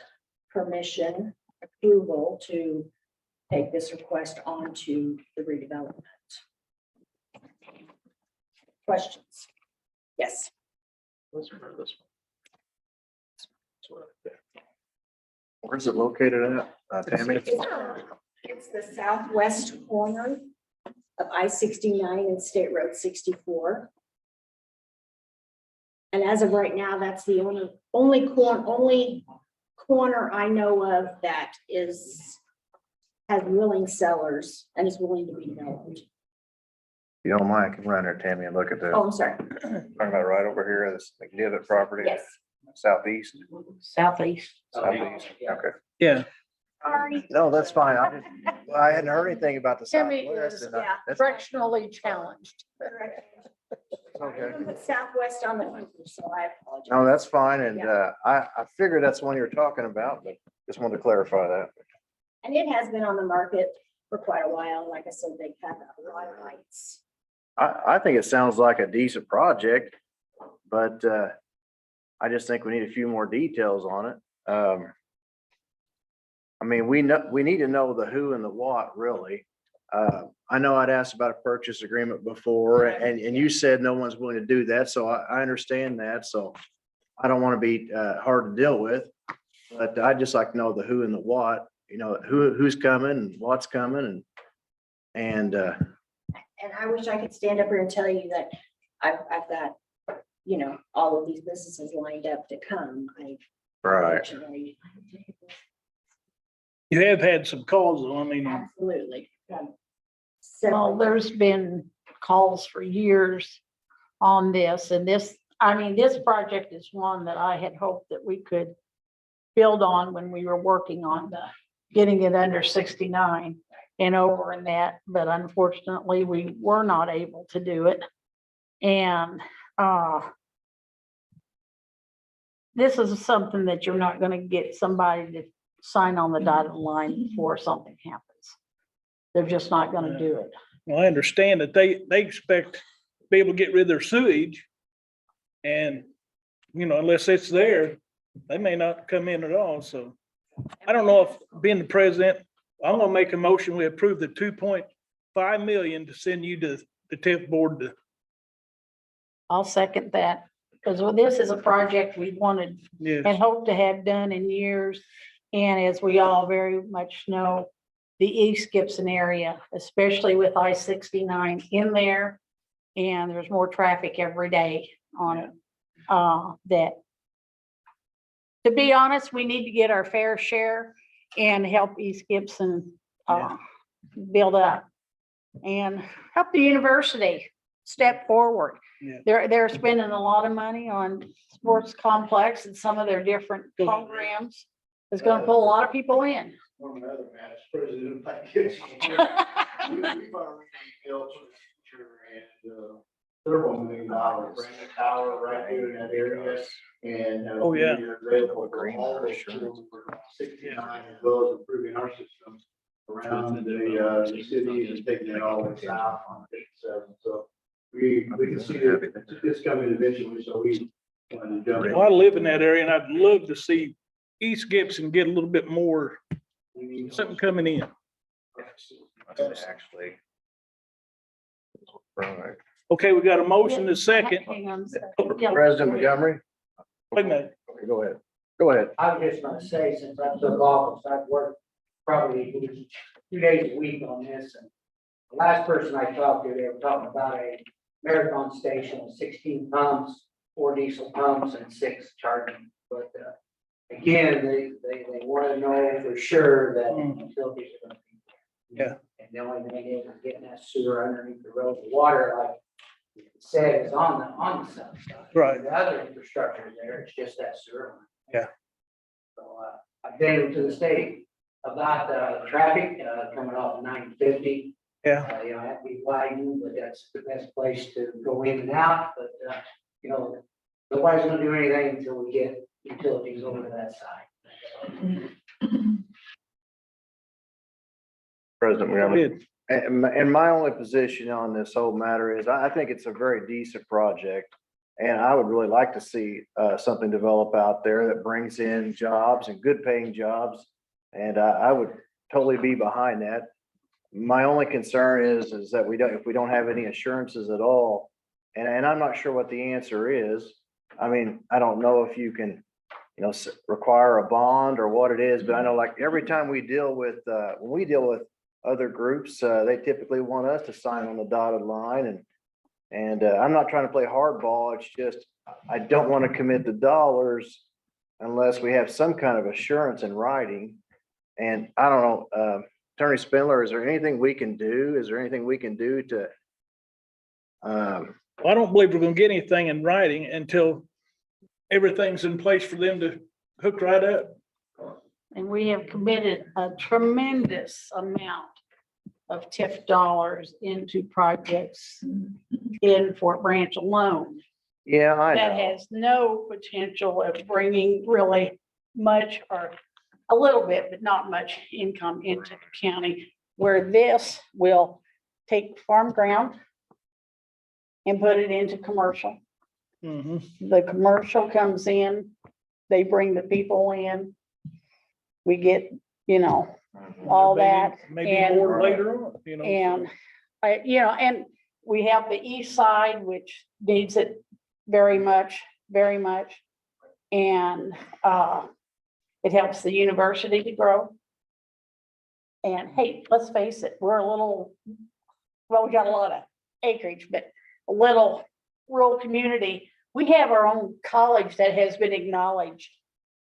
permission, approval to take this request on to the redevelopment. Questions? Yes. Where's it located at, Tammy? It's the southwest corner of I-69 and State Road 64. And as of right now, that's the only corner I know of that has willing sellers and is willing to be developed. You don't mind, I can run there, Tammy, and look at the, Oh, I'm sorry. talking about right over here, this McDevitt property. Yes. Southeast. Southeast. Southeast, okay. Yeah, Sorry. No, that's fine. I hadn't heard anything about the Timmy Southwest. is and I- that's- directionally challenged. Okay. Put Southwest on the paper, so I apologize. No, that's fine. And I figured that's the one you were talking about, but just wanted to clarify that. And it has been on the market for quite a while. Like I said, they've had a lot of lights. I think it sounds like a decent project, but I just think we need a few more details on it. I mean, we need to know the who and the what, really. I know I'd asked about a purchase agreement before, and you said no one's willing to do that, so I understand that, so I don't want to be hard to deal with, but I'd just like to know the who and the what, you know, who's coming and what's coming, and And I wish I could stand up here and tell you that I've got, you know, all of these businesses lined up to come. right. Unfortunately, you have had some calls, though. I mean, absolutely. Well, Several. there's been calls for years on this, and this I mean, this project is one that I had hoped that we could build on when we were working on the, getting it under 69 and over in that, but unfortunately, we were not able to do it. And, this is something that you're not gonna get somebody to sign on the dotted line before something happens. They're just not gonna do it. Well, I understand that they expect to be able to get rid of their sewage. And, you know, unless it's there, they may not come in at all, so. I don't know if, being the president, I'm gonna make a motion, we approve the 2.5 million to send you to the TIF board to, I'll second that, because this is a project we wanted and yes, hope to have done in years. And as we all very much know, the East Gibson area, especially with I-69 in there, and there's more traffic every day on it. That, to be honest, we need to get our fair share and help East Gibson build up and help the university step forward. Yeah. They're spending a lot of money on sports complex and some of their different programs. It's gonna pull a lot of people in. One of the other matters, President, thank you. We've already built and several $1 million brand new tower right here in that area. And Oh, yeah. available for all the schools for 69, as well as improving our system around the city and taking it all the way south on 57. So we can see that it's coming eventually, so we want to jump in. well, I live in that area and I'd love to see East Gibson get a little bit more, something coming in. Actually. Right. Okay, we got a motion to second. Hang on a second. Yeah. President Montgomery? Wait a minute. Okay, go ahead. Go ahead. I was just gonna say, since I took office, I've worked probably 2 days a week on this, and the last person I talked to, they were talking about a marathon station with 16 pumps, 4 diesel pumps and 6 charging. But, again, they want to know for sure that utilities are gonna be there. Yeah. And the only thing is getting that sewer underneath the road, the water, like you said, is on the south side. Right. The other infrastructure is there, it's just that sewer line. Yeah. So, I've been to the state about the traffic, coming off 950. Yeah, You know, have to be widened, but that's the best place to go in and out, but, you know, nobody's gonna do anything until we get utilities over to that side. President Montgomery. good. And my only position on this whole matter is I think it's a very decent project. And I would really like to see something develop out there that brings in jobs and good paying jobs. And I would totally be behind that. My only concern is that if we don't have any assurances at all, and I'm not sure what the answer is. I mean, I don't know if you can, you know, require a bond or what it is, but I know like every time we deal with, when we deal with other groups, they typically want us to sign on the dotted line and I'm not trying to play hardball. It's just, I don't want to commit the dollars unless we have some kind of assurance in writing. And I don't know, Attorney Spindler, is there anything we can do? Is there anything we can do to? I don't believe we're gonna get anything in writing until everything's in place for them to hook right up. And we have committed a tremendous amount of TIF dollars into projects in Fort Branch alone. Yeah, I That know. has no potential of bringing really much or a little bit, but not much income into the county. Where this will take farm ground and put it into commercial. Mhm. The commercial comes in, they bring the people in. We get, you know, all that. Maybe and- more later on, you know. And you know, and we have the east side, which needs it very much, very much. And it helps the university to grow. And hey, let's face it, we're a little, well, we got a lot of acreage, but a little rural community. We have our own college that has been acknowledged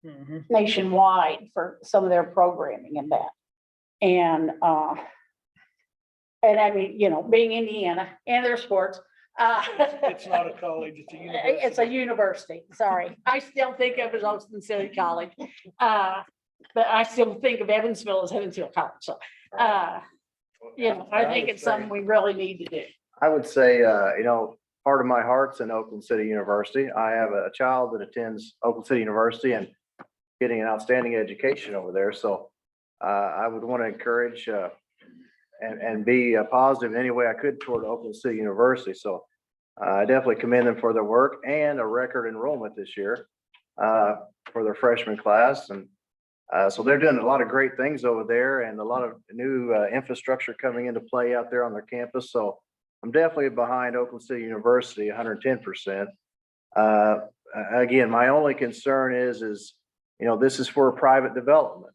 Mhm. nationwide for some of their programming and that. And I mean, you know, being Indiana and their sports, It's not a college, it's a university. It's a university, sorry. I still think of it as Austin City College. But I still think of Evansville as Evansville College, so, you know, I think it's something we really need to do. I would say, part of my heart's in Oakland City University. I have a child that attends Oakland City University and getting an outstanding education over there. So I would want to encourage and be positive in any way I could toward Oakland City University. So I definitely commend them for their work and a record enrollment this year for their freshman class. And so they're doing a lot of great things over there and a lot of new infrastructure coming into play out there on their campus. So I'm definitely behind Oakland City University 110%. Again, my only concern is, this is for private development.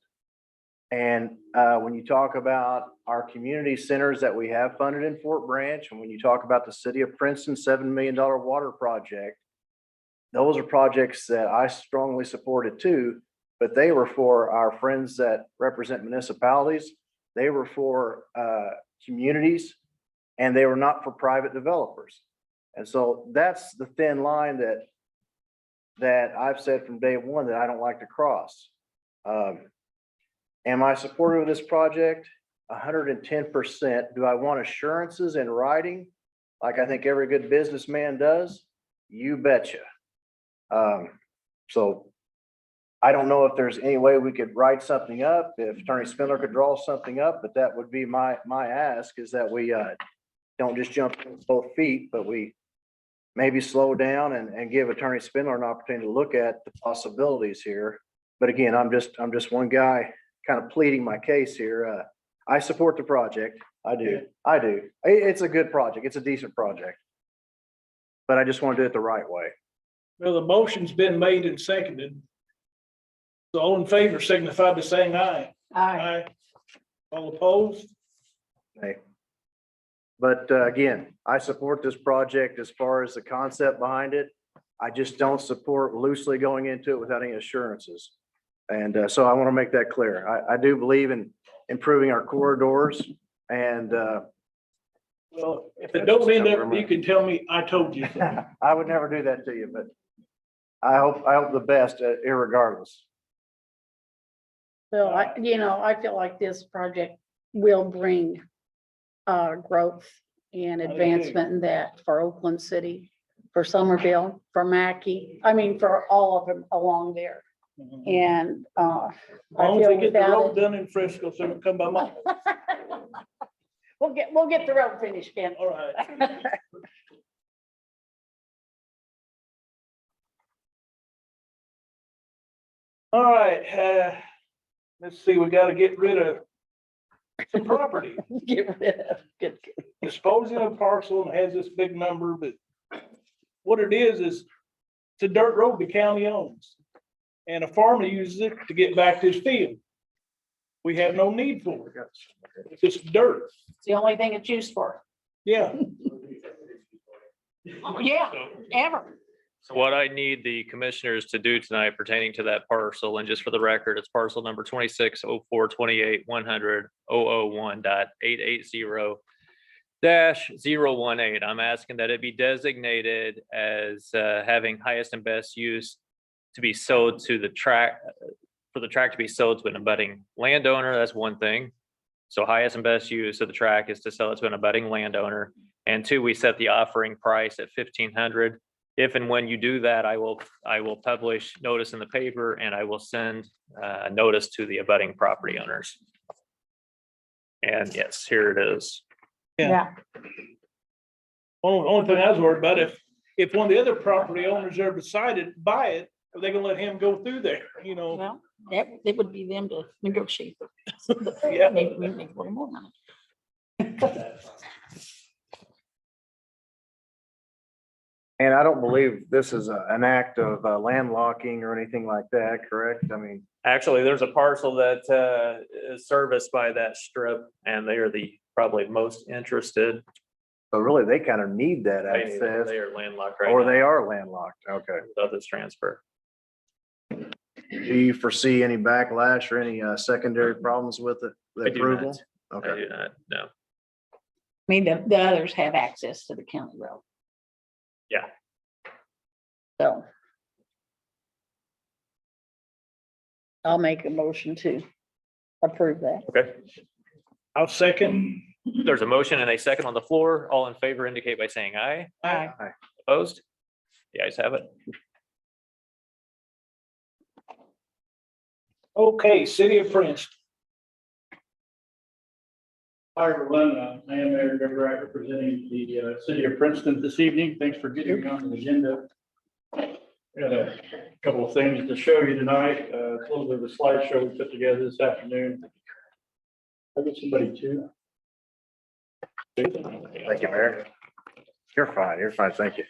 And when you talk about our community centers that we have funded in Fort Branch, and when you talk about the city of Princeton, $7 million water project, those are projects that I strongly supported too, but they were for our friends that represent municipalities. They were for communities, and they were not for private developers. And so that's the thin line that I've said from day one that I don't like to cross. Am I supportive of this project? 110%. Do I want assurances in writing, like I think every good businessman does? You betcha. So I don't know if there's any way we could write something up, if Attorney Spindler could draw something up, but that would be my ask, is that we don't just jump in with both feet, but we maybe slow down and give Attorney Spindler an opportunity to look at the possibilities here. But again, I'm just one guy kind of pleading my case here. I support the project. I do. It's a good project. It's a decent project. But I just want to do it the right way. Well, the motion's been made and seconded. So all in favor signify by saying aye. Aye. All opposed? Hey. But again, I support this project as far as the concept behind it. I just don't support loosely going into it without any assurances. And so I want to make that clear. I do believe in improving our corridors and Well, if it don't end up, you can tell me, I told you. I would never do that to you, but I hope the best irregardless. Well, I feel like this project will bring growth and I do too. advancement in that for Oakland City, for Somerville, for Mackey, for all of them along there. And As I long as feel they get the without road it. done in Frisco, so it'll come by my, We'll get the road finished, Ken. all right. All right, let's see, we gotta get rid of some property. Get rid of, good. Disposing of parcel and has this big number, but what it is it's a dirt road the county owns. And a farmer uses it to get back to his field. We have no need for it. It's just dirt. It's the only thing it's used for. Yeah. Yeah, ever. So what I need the commissioners to do tonight pertaining to that parcel, and just for the record, it's parcel number 2604281001.880-018. I'm asking that it be designated as having highest and best use to be sold to the tract, for the tract to be sold to an abutting landowner. That's one thing. So highest and best use of the tract is to sell it to an abutting landowner. And two, we set the offering price at $1,500. If and when you do that, I will publish notice in the paper and I will send a notice to the abutting property owners. And yes, here it is. Yeah. Only thing I was worried about, if one of the other property owners ever decided to buy it, are they gonna let him go through there, Well, it would be them to negotiate. Yeah. Maybe we make a little more money. And I don't believe this is an act of landlocking or anything like that, correct? I mean, Actually, there's a parcel that is serviced by that strip and they are the probably most interested. so really they kind of need that access, They are landlocked right or now they are landlocked. Okay. without this transfer. Do you foresee any backlash or any secondary problems with it, the I do approval? not. I Okay. do not, no. I mean, the others have access to the county road. Yeah. So. I'll make a motion to approve that. Okay, I'll second. there's a motion and a second on the floor. All in favor indicate by saying aye. Aye. Opposed? The ayes have it. Okay, City of Princeton. Hi, everyone. I am Mayor Greg Wright, representing the city of Princeton this evening. Thanks for getting me on the agenda. Got a couple of things to show you tonight. A little bit of a slideshow we put together this afternoon. I'll get somebody too. Thank you, Mayor. You're fine, thank you.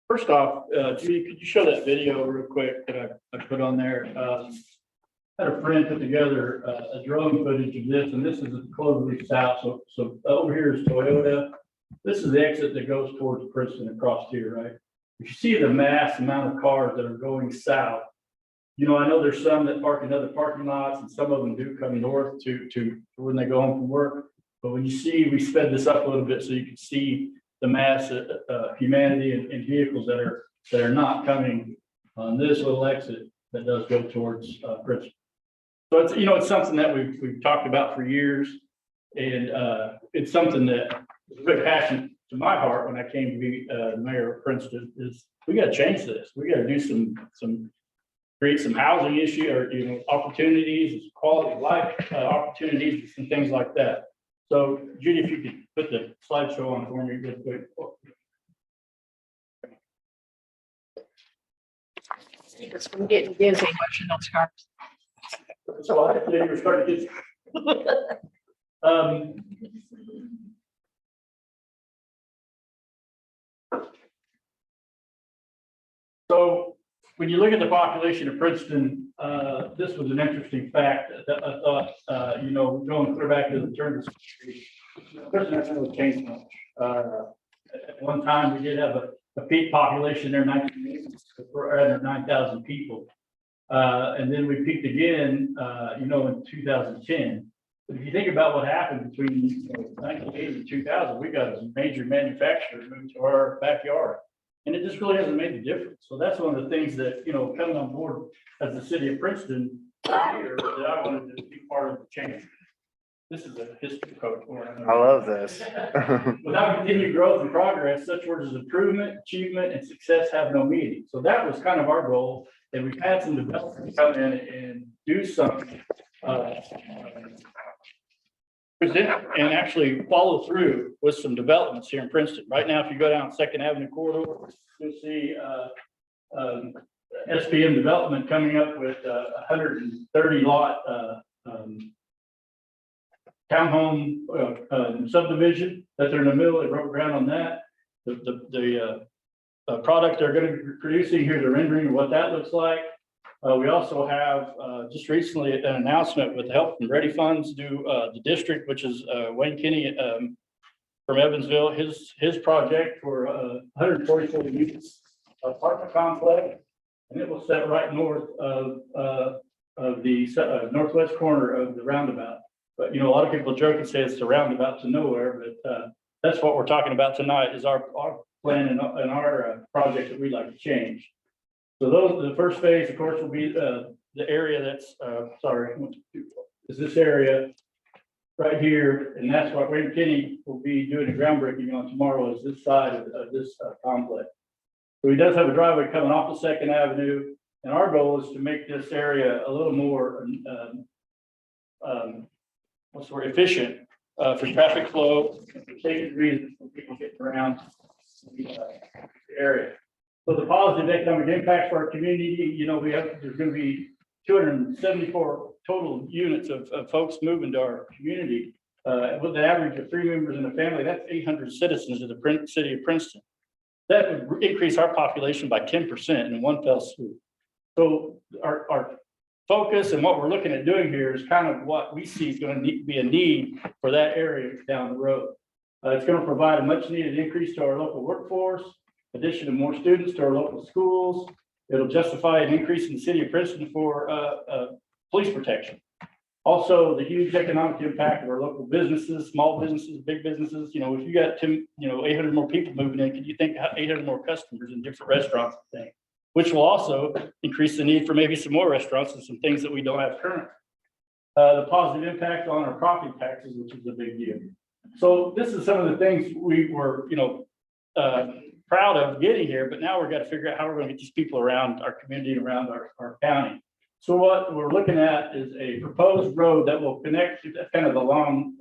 First off, Judy, could you show that video real quick that I put on there? Had a friend put together a drone footage of this, and this is Cloverleaf South. So over here is Toyota. This is the exit that goes towards Princeton across here, right? If you see the mass amount of cars that are going south, you know, I know there's some that park in other parking lots, and some of them do come north to when they go home from work. But when you see, we sped this up a little bit so you can see the mass of humanity and vehicles that are not coming on this little exit that does go towards Princeton. So it's, you know, it's something that we've talked about for years, and it's something that is a big passion to my heart when I came to be the mayor of Princeton. Is we got to change this. We got to do some create some housing issue or, you know, opportunities, quality of life opportunities, and things like that. So Judy, if you could put the slideshow on for me real quick. I'm getting dizzy watching those cars. So I think we're starting to get. So when you look at the population of Princeton, this was an interesting fact that I thought, you know, going clear back to the turn of the century, Princeton hasn't really changed much. At one time, we did have a peak population there, 9,000 people. And then we peaked again, you know, in 2010. But if you think about what happened between 1980 and 2000, we got a major manufacturer moved to our backyard. And it just really hasn't made a difference. So that's one of the things that, you know, coming on board as the city of Princeton here, that I wanted to be part of the change. This is a history code. I love this. Without continued growth and progress, such words as improvement, achievement, and success have no meaning. So that was kind of our goal. And we've had some developers come in and do something. Present and actually follow through with some developments here in Princeton. Right now, if you go down Second Avenue corridor, you'll see SPM development coming up with 130 lot townhome subdivision that they're in the middle. They broke ground on that. The product they're going to be producing, here's a rendering of what that looks like. We also have just recently an announcement with the help from Ready Funds do the district, which is Wayne Kinney from Evansville, his project for 144 units apartment complex, and it will set right north of the northwest corner of the roundabout. But you know, a lot of people joke and say it's the roundabout to nowhere, but that's what we're talking about tonight is our plan and our project that we'd like to change. So the first phase, of course, will be the area that's, is this area right here. And that's what Wayne Kinney will be doing a groundbreaking on tomorrow, is this side of this complex. So he does have a driveway coming off the Second Avenue. And our goal is to make this area a little more, efficient for traffic flow, for safety reasons, for people getting around the area. So the positive economic impacts for our community, you know, there's going to be 274 total units of folks moving to our community. With the average of 3 members in a family, that's 800 citizens of the city of Princeton. That would increase our population by 10% in one fell swoop. So our focus and what we're looking at doing here is kind of what we see is going to be a need for that area down the road. It's going to provide a much needed increase to our local workforce, addition of more students to our local schools. It'll justify an increase in the city of Princeton for police protection. Also, the huge economic impact of our local businesses, small businesses, big businesses, if you got 800 more people moving in, can you think how 800 more customers in different restaurants and things? Which will also increase the need for maybe some more restaurants and some things that we don't have currently. The positive impact on our property taxes, which is a big deal. So this is some of the things we were, proud of getting here, but now we've got to figure out how we're going to get these people around our community and around our county. So what we're looking at is a proposed road that will connect to kind of the long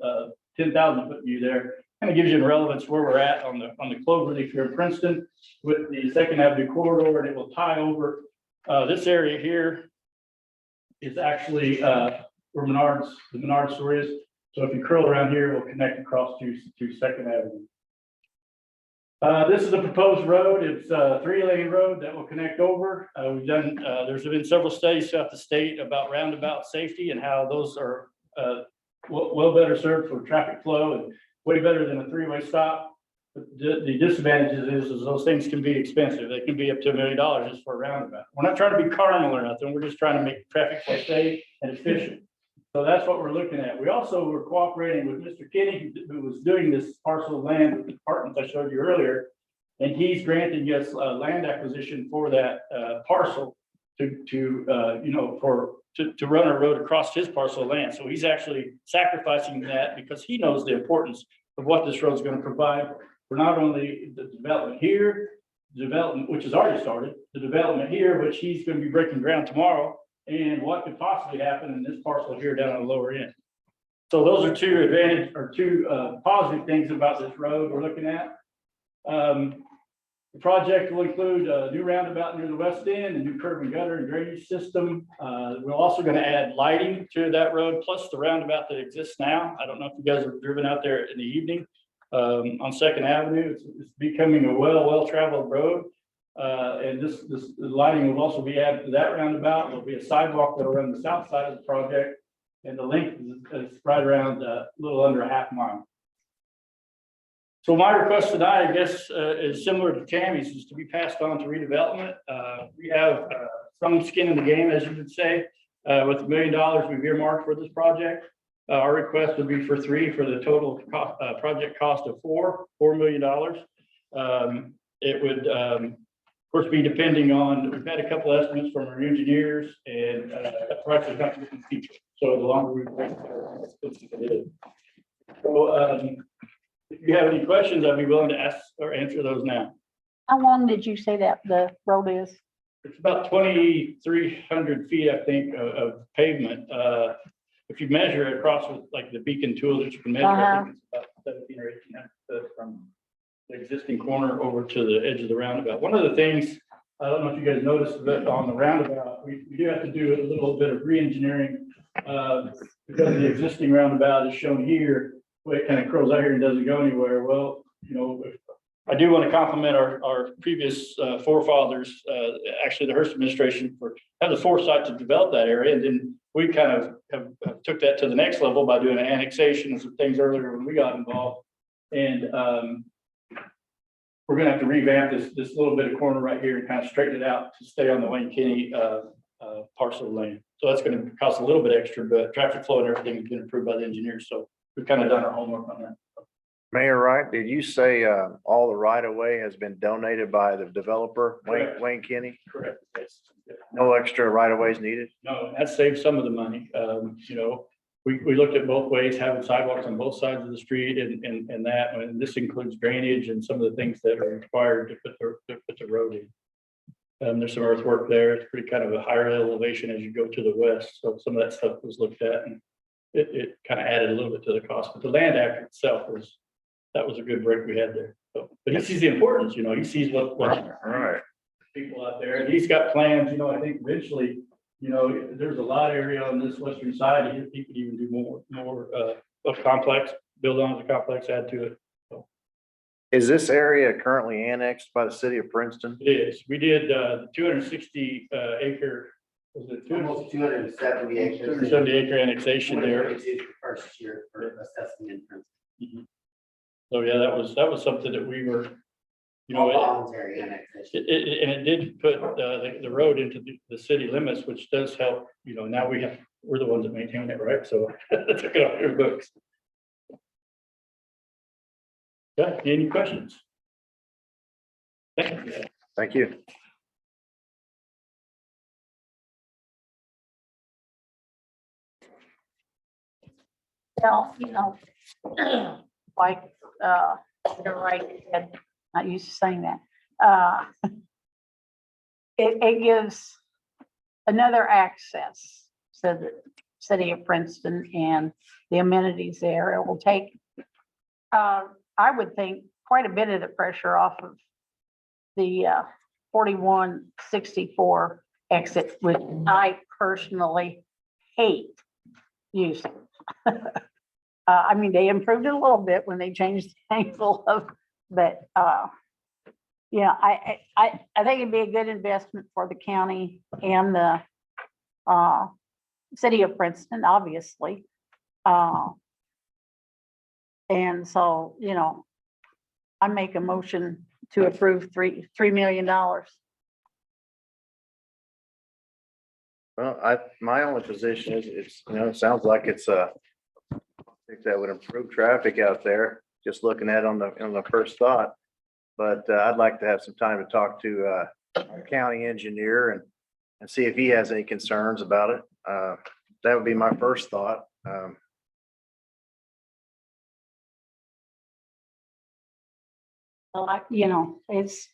10,000 foot view there. Kind of gives you a relevance where we're at on the Cloverleaf here in Princeton with the Second Avenue corridor, and it will tie over. This area here is actually where the Menards store is. So if you curl around here, it will connect across to Second Avenue. This is a proposed road. It's a 3-lane road that will connect over. There's been several studies throughout the state about roundabout safety and how those are well better served for traffic flow and way better than a 3-way stop. But the disadvantages is those things can be expensive. They can be up to $1 million just for a roundabout. We're not trying to be carnal or nothing. We're just trying to make traffic flow safe and efficient. So that's what we're looking at. We also were cooperating with Mr. Kinney, who was doing this parcel of land with the departments I showed you earlier. And he's granting us land acquisition for that parcel to run a road across his parcel of land. So he's actually sacrificing that because he knows the importance of what this road is going to provide for not only the development here, which has already started, the development here, which he's going to be breaking ground tomorrow, and what could possibly happen in this parcel here down on the lower end. So those are two positive things about this road we're looking at. The project will include a new roundabout near the west end, a new curb and gutter and drainage system. We're also going to add lighting to that road, plus the roundabout that exists now. I don't know if you guys have driven out there in the evening on Second Avenue. It's becoming a well-traveled road. And this lighting will also be added to that roundabout. There'll be a sidewalk that'll run the south side of the project, and the length is right around a little under a half mile. So my request tonight, I guess, is similar to Tammy's, is to be passed on to redevelopment. We have some skin in the game, as you would say, with $1 million we've earmarked for this project. Our request would be for 3 for the total project cost of $4 million. It would, of course, be depending on, we've had a couple estimates from our engineers, and that price is not looking cheap. So the longer we wait, the more expensive it is. So if you have any questions, I'd be willing to ask or answer those now. How long did you say that the road is? It's about 2,300 feet, I think, of pavement. If you measure it across with like the beacon tool that you can measure, I think it's about 17 or 1,800 foot from the existing corner over to the edge of the roundabout. One of the things, I don't know if you guys noticed, but on the roundabout, we do have to do a little bit of re-engineering because the existing roundabout is shown here. It kind of curls out here and doesn't go anywhere. Well, I do want to compliment our previous forefathers, actually the Hearst administration, for having the foresight to develop that area. And then we kind of have took that to the next level by doing an annexation and some things earlier when we got involved. And we're going to have to revamp this little bit of corner right here and kind of straighten it out to stay on the Wayne Kinney parcel of land. So that's going to cost a little bit extra, but traffic flow and everything has been approved by the engineers. So we've kind of done our homework on that. Mayor Wright, did you say all the right of way has been donated by the developer, Wayne Kinney? Correct. Yes. No extra right of ways needed? No, that saves some of the money. We looked at both ways, having sidewalks on both sides of the street and that, and this includes drainage and some of the things that are required to put the road in. There's some earthwork there. It's pretty kind of a higher elevation as you go to the west. So some of that stuff was looked at, and it kind of added a little bit to the cost, but the land act itself that was a good break we had there. So, but he sees the importance, he sees what Right. people out there, and he's got plans, I think eventually, there's a lot of area on this western side. He could even do more of complex, build on the complex, add to it. So Is this area currently annexed by the city of Princeton? it is. We did 260 acre, was it Almost 270 acres. 270 acre annexation there. First year for assessing inference. Mhm. So yeah, that was something that we were, Voluntary annexation. and it did put the road into the city limits, which does help. Now we have we're the ones that maintain it, right? So took it off your books. Okay, any questions? Thank you. Thank you. Well, you know, like, you're right, Ed, not used to saying that. It gives another access to the city of Princeton and the amenities there. It will take, I would think, quite a bit of the pressure off of the 4164 exit, which I personally hate using. I mean, they improved it a little bit when they changed the angle of, but, yeah, I think it'd be a good investment for the county and the, city of Princeton, obviously. And so, you know, I make a motion to approve $3 million. Well, my only position is, it's, you know, it sounds like it's I think that would improve traffic out there, just looking at it on the first thought. But I'd like to have some time to talk to our county engineer and see if he has any concerns about it. That would be my first thought. Well, you know, it's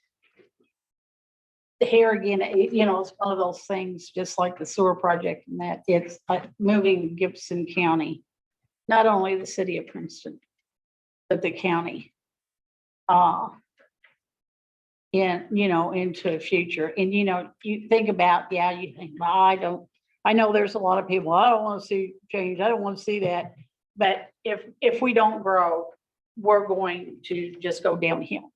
here again, you know, it's one of those things, just like the sewer project and that it's moving Gibson County, not only the city of Princeton, but the county. And, you know, into a future. And, you know, you think about, yeah, you think, well, I know there's a lot of people, I don't want to see change. I don't want to see that. But if we don't grow, we're going to just go downhill.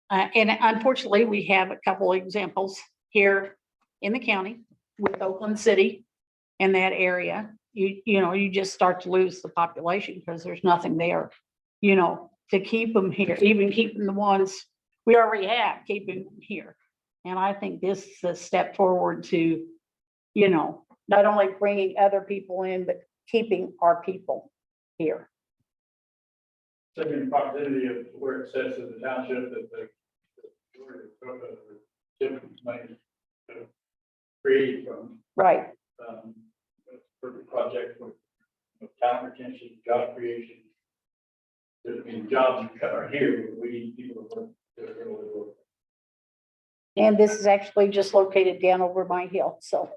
And unfortunately, we have a couple of examples here in the county with Oakland City and that area. You know, you just start to lose the population because there's nothing there, you know, to keep them here, even keeping the ones we already have, keeping them here. And I think this is a step forward to, you know, not only bringing other people in, but keeping our people here. Second proximity of where it says in the township that the might create from, Right. for the project with talent retention, job creation. I mean, jobs are here, but we need people to work. And this is actually just located down over my hill, so.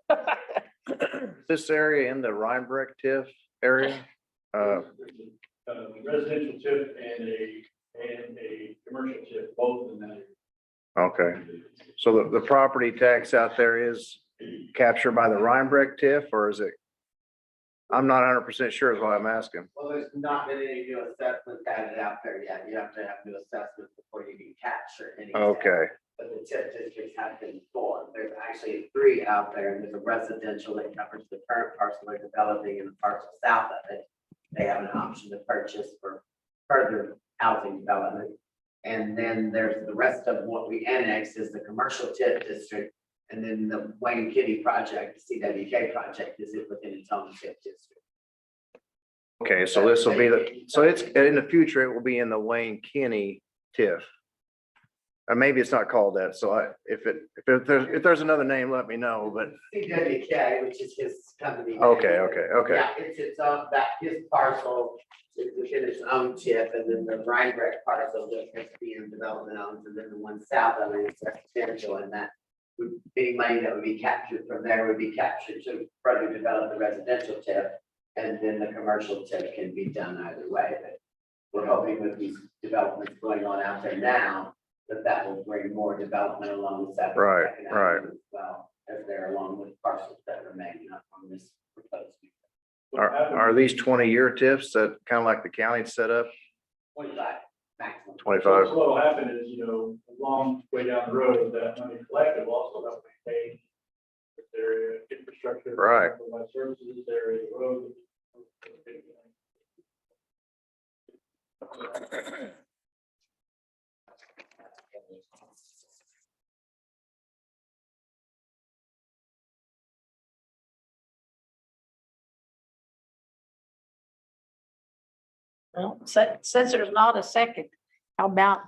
This area in the Rhinebeck TIF area, Residential tip and a commercial tip, both in that. okay. So the property tax out there is captured by the Rhinebeck TIF, or is it? I'm not 100% sure is why I'm asking. Well, there's not been any new assessment added out there yet. You have to have new assessment before you can capture any. Okay, But the tip districts have been formed. There's actually 3 out there, and there's a residential that covers the current parcel they're developing and the parcel south of it. They have an option to purchase for further housing development. And then there's the rest of what we annex is the commercial tip district. And then the Wayne Kitty project, the CWK project, is it within its own tip district. okay, so this will be so it's, in the future, it will be in the Wayne Kinney TIF. Or maybe it's not called that, so if there's another name, let me know, but. CWK, which is his company. Okay. Yeah, it's its own, that his parcel is within its own tip, and then the Rhinebeck parcel that SBM Development owns, and then the one south of it is residential, and that would be money that would be captured from there would be captured to further develop the residential tip, and then the commercial tip can be done either way, but we're hoping with these developments going on out there now, that will bring more development along with that. Right. As well as they're along with parcels that remain up on this proposed. Are these 20-year TIFs that kind of like the county set up? 25 maximum. 25? So what'll happen is, you know, a long way down the road, that money collected will also help maintain this area, infrastructure. Right. Provide services, this area, roads. Well, since there's not a second, how about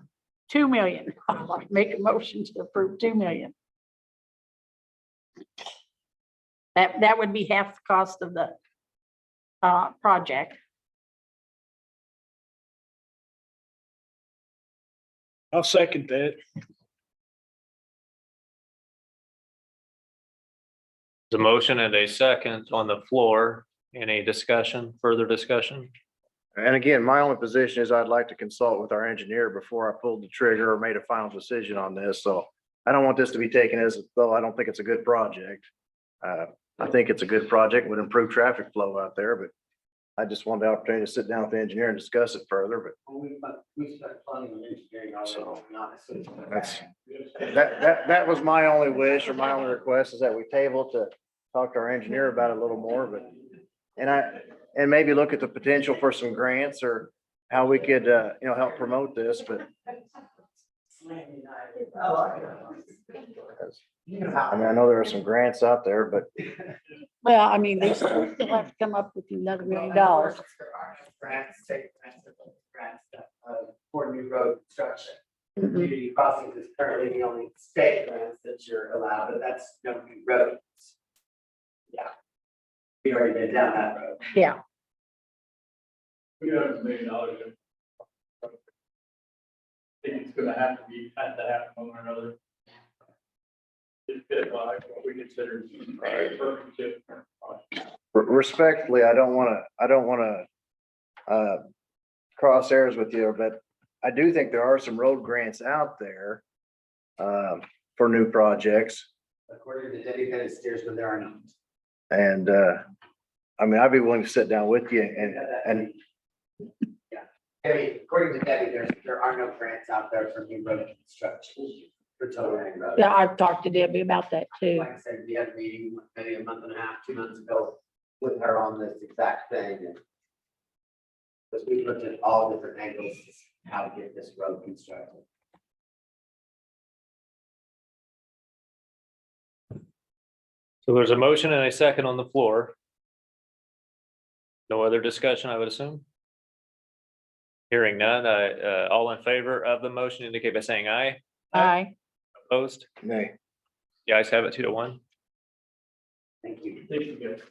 2 million? I'd like to make a motion to approve 2 million. That would be half the cost of the project. I'll second that. The motion and a second on the floor. Any discussion, further discussion? And again, my only position is I'd like to consult with our engineer before I pulled the trigger or made a final decision on this. So I don't want this to be taken as though I don't think it's a good project. I think it's a good project, would improve traffic flow out there, but I just wanted the opportunity to sit down with the engineer and discuss it further, but We spent plenty on engineering already, to be honest with you. that's, that was my only wish or my only request is that we table to talk to our engineer about it a little more, but, and maybe look at the potential for some grants or how we could, help promote this, but I mean, I know there are some grants out there, but Well, I mean, they still have to come up with another $1 million. Grants, state grants, for new road construction. Mhm. Community crossings is currently the only state grants that you're allowed, but that's no new roads. Yeah. We already been down that road. Yeah, $300 million. I think it's gonna have to happen one way or another. It's been like what we consider. Perfect. respectfully, I don't wanna cross hairs with you, but I do think there are some road grants out there for new projects. According to Debbie Pettit Steersman, there are none. And, I mean, I'd be willing to sit down with you and Debbie, according to Debbie, there are no grants out there for new road construction. For Tolling Road. yeah, I've talked to Debbie about that too. Like I said, we had a meeting maybe a month and a half, 2 months ago with her on this exact thing. And because we looked at all different angles, how to get this road constructed. So there's a motion and a second on the floor. No other discussion, I would assume? Hearing none, all in favor of the motion indicate by saying aye. Aye. Opposed? nay. The ayes have it 2-1. Thank you. Thank you, guys.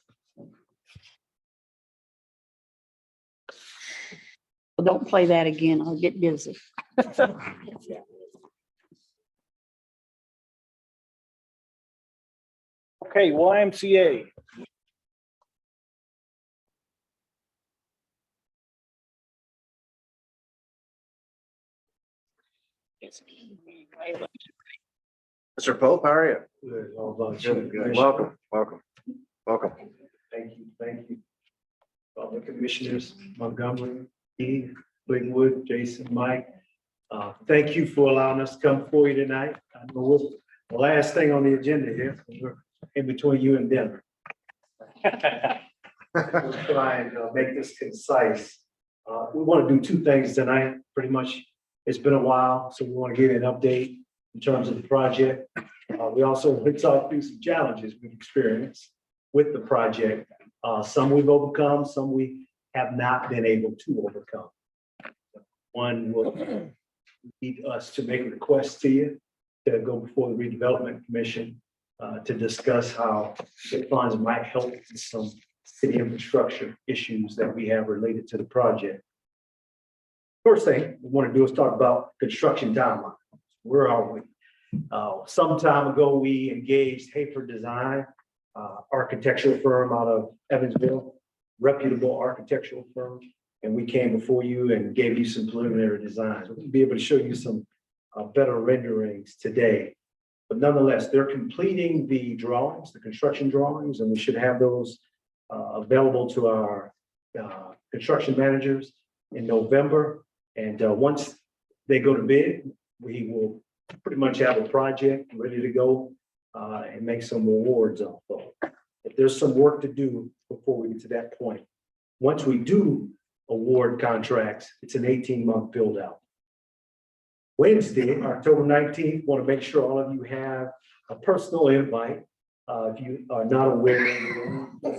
Well, don't play that again. I'll get busy. Okay, YMCA. Mr. Pope, how are you? Good. Welcome. Thank you. All the commissioners, Montgomery, Eve, Fleetwood, Jason, Mike. Thank you for allowing us to come for you tonight. I know we're the last thing on the agenda here. We're in between you and Denver. We'll try and make this concise. We want to do two things tonight, pretty much. It's been a while, so we want to give you an update in terms of the project. We also want to talk through some challenges we've experienced with the project. Some we've overcome, some we have not been able to overcome. One will need us to make a request to you to go before the redevelopment commission to discuss how the funds might help with some city infrastructure issues that we have related to the project. First thing we want to do is talk about construction timeline. Where are we? Some time ago, we engaged Hafer Design, architectural firm out of Evansville, reputable architectural firm. And we came before you and gave you some preliminary designs. We'll be able to show you some better renderings today. But nonetheless, they're completing the drawings, the construction drawings, and we should have those available to our construction managers in November. And once they go to bid, we will pretty much have a project ready to go and make some awards off of it. But there's some work to do before we get to that point. Once we do award contracts, it's an 18-month build out. Wednesday, October 19th, want to make sure all of you have a personal invite. If you are not aware, the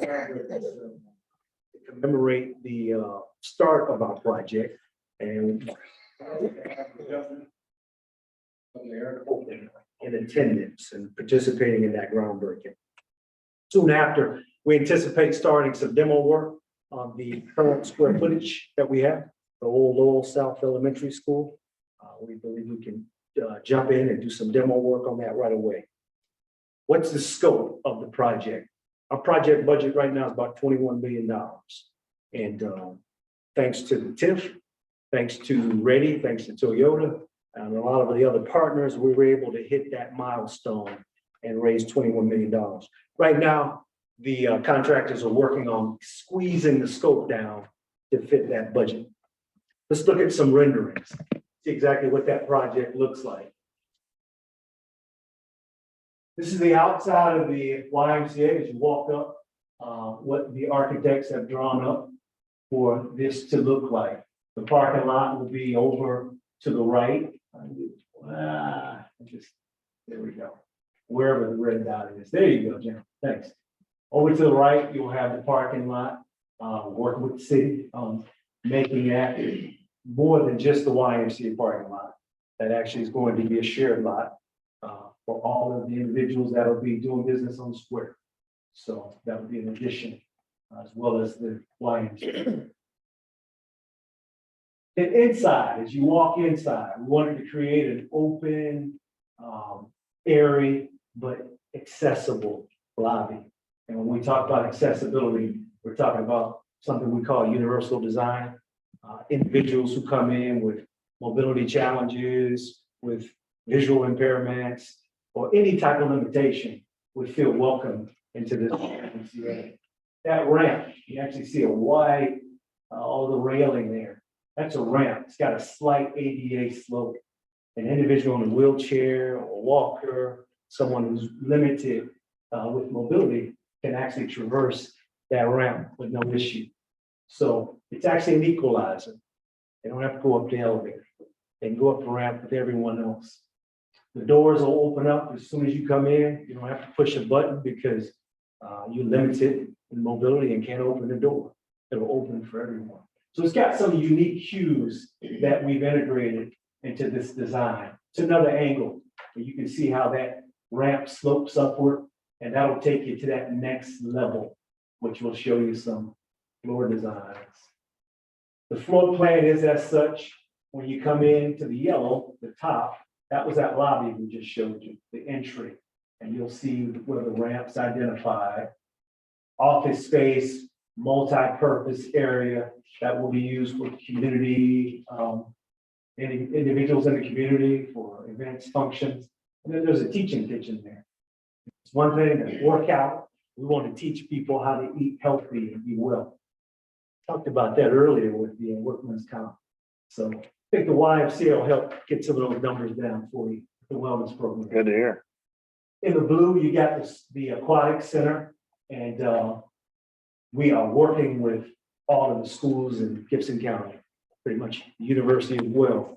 commemorate the start of our project and Mayor Copeland in attendance and participating in that groundbreaking. Soon after, we anticipate starting some demo work on the current square footage that we have, the old Lowell South Elementary School. We believe we can jump in and do some demo work on that right away. What's the scope of the project? Our project budget right now is about $21 million. And thanks to the TIF, thanks to Ready, thanks to Toyota, and a lot of the other partners, we were able to hit that milestone and raise $21 million. Right now, the contractors are working on squeezing the scope down to fit that budget. Let's look at some renderings, see exactly what that project looks like. This is the outside of the YMCA as you walk up, what the architects have drawn up for this to look like. The parking lot will be over to the right. There we go. Wherever the red dot is. There you go, Jim. Thanks. Over to the right, you'll have the parking lot, working with the city on making that more than just the YMCA parking lot. That actually is going to be a shared lot for all of the individuals that will be doing business on the square. So that would be an addition, as well as the YMCA. And inside, as you walk inside, we wanted to create an open, airy, but accessible lobby. And when we talk about accessibility, we're talking about something we call universal design. Individuals who come in with mobility challenges, with visual impairments, or any type of limitation would feel welcome into this. That ramp, you actually see a wide, all the railing there. That's a ramp. It's got a slight ADA slope. An individual in a wheelchair or walker, someone who's limited with mobility can actually traverse that ramp with no issue. So it's actually an equalizer. They don't have to go up the elevator. They can go up the ramp with everyone else. The doors will open up as soon as you come in. You don't have to push a button because you're limited in mobility and can't open the door. It'll open for everyone. So it's got some unique cues that we've integrated into this design. It's another angle where you can see how that ramp slopes upward, and that'll take you to that next level, which will show you some floor designs. The floor plan is as such. When you come into the yellow, the top, that was that lobby we just showed you, the entry. And you'll see where the ramps identified. Office space, multi-purpose area that will be used for community, individuals in the community for events, functions. And then there's a teaching kitchen there. It's one thing to work out. We want to teach people how to eat healthy and be well. Talked about that earlier with the workman's comp. So I think the YMCA will help get some of those numbers down for you, the wellness program. Good to hear. In the blue, you got the aquatic center, and we are working with all of the schools in Gibson County, pretty much the university as well,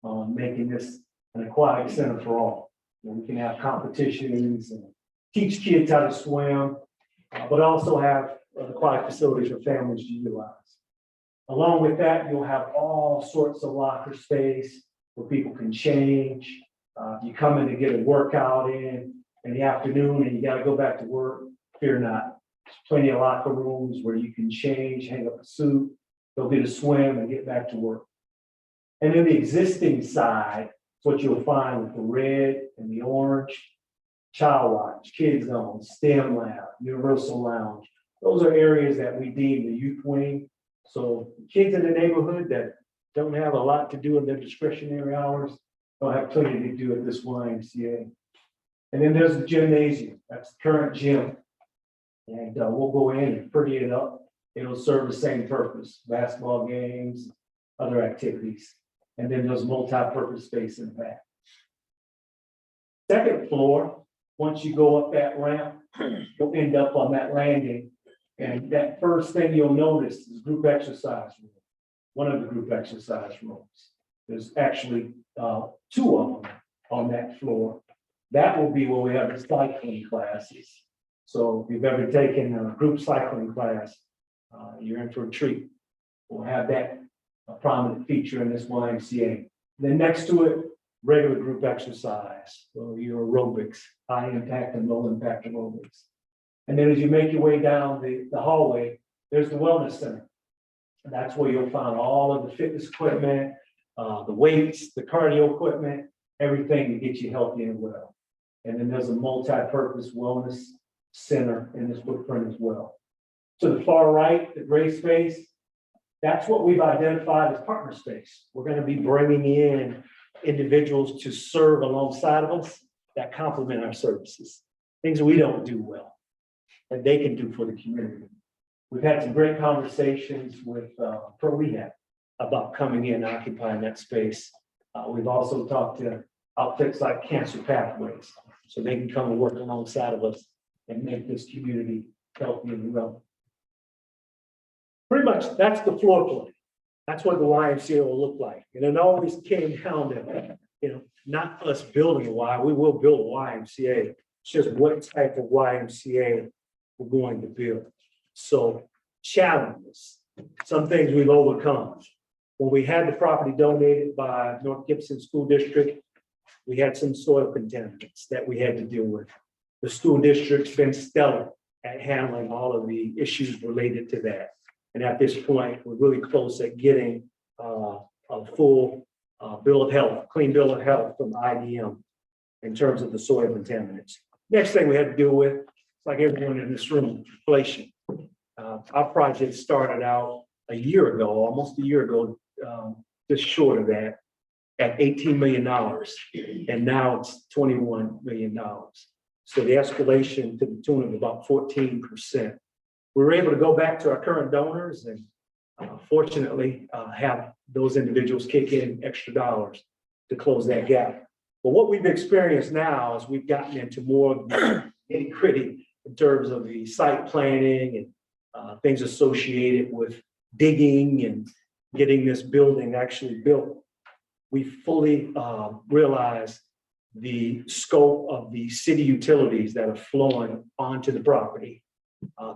on making this an aquatic center for all. Where we can have competitions and teach kids how to swim, but also have aquatic facilities for families to utilize. Along with that, you'll have all sorts of locker space where people can change. If you come in to get a workout in the afternoon and you got to go back to work, fear not. There's plenty of locker rooms where you can change, hang up a suit, go get a swim and get back to work. And then the existing side, what you'll find with the red and the orange, child watch, kids zone, STEM lab, universal lounge. Those are areas that we deem the youth wing. So kids in the neighborhood that don't have a lot to do in their discretionary hours, they'll have plenty to do at this YMCA. And then there's the gymnasium. That's the current gym. And we'll go in and pretty it up. It'll serve the same purpose, basketball games, other activities. And then there's multi-purpose space in the back. Second floor, once you go up that ramp, you'll end up on that landing. And that first thing you'll notice is group exercise room, one of the group exercise rooms. There's actually two of them on that floor. That will be where we have the cycling classes. So if you've ever taken a group cycling class, you're in for a treat. We'll have that a prominent feature in this YMCA. Then next to it, regular group exercise, so your aerobics, high impact and low impact aerobics. And then as you make your way down the hallway, there's the wellness center. And that's where you'll find all of the fitness equipment, the weights, the cardio equipment, everything to get you healthy and well. And then there's a multi-purpose wellness center in this footprint as well. To the far right, the gray space, that's what we've identified as partner space. We're going to be bringing in individuals to serve alongside of us that complement our services, things we don't do well, that they can do for the community. We've had some great conversations with Pro Rehab about coming in and occupying that space. We've also talked to outfits like Cancer Pathways, so they can come and work alongside of us and make this community healthy and well. Pretty much, that's the floor plan. That's what the YMCA will look like. And it always came down to, not us building a Y, we will build a YMCA. It's just what type of YMCA we're going to build. So challenges, some things we've overcome. When we had the property donated by North Gibson School District, we had some soil contaminants that we had to deal with. The school district's been stellar at handling all of the issues related to that. And at this point, we're really close at getting a full bill of health, clean bill of health from IDM in terms of the soil contaminants. Next thing we had to deal with, like everyone in this room, inflation. Our project started out a year ago, almost a year ago, just short of that, at $18 million. And now it's $21 million. So the escalation to the tune of about 14%. We were able to go back to our current donors and fortunately have those individuals kick in extra dollars to close that gap. But what we've experienced now is we've gotten into more of the nitty-gritty in terms of the site planning and things associated with digging and getting this building actually built. We fully realize the scope of the city utilities that are flowing onto the property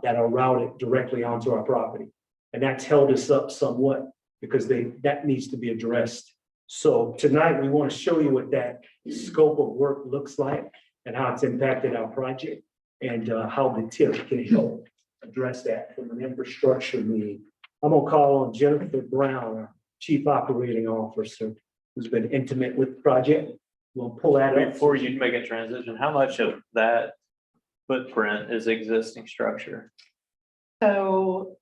that are routed directly onto our property. And that's held us up somewhat because that needs to be addressed. So tonight we want to show you what that scope of work looks like and how it's impacted our project and how the TIF can help address that from an infrastructure need. I'm gonna call on Jennifer Brown, our Chief Operating Officer, who's been intimate with the project. We'll pull that up. Before you make a transition, how much of that footprint is existing structure? So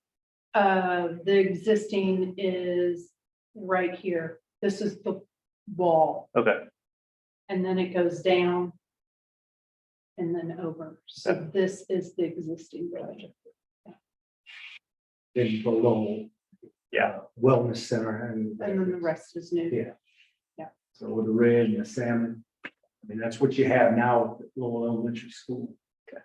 the existing is right here. This is the wall, Okay, and then it goes down and then over. So this is the existing project. Then below. Yeah. Wellness center and. And then the rest is new. Yeah. Yeah. So with the red and the salmon, I mean, that's what you have now at Lowell Elementary School. Okay.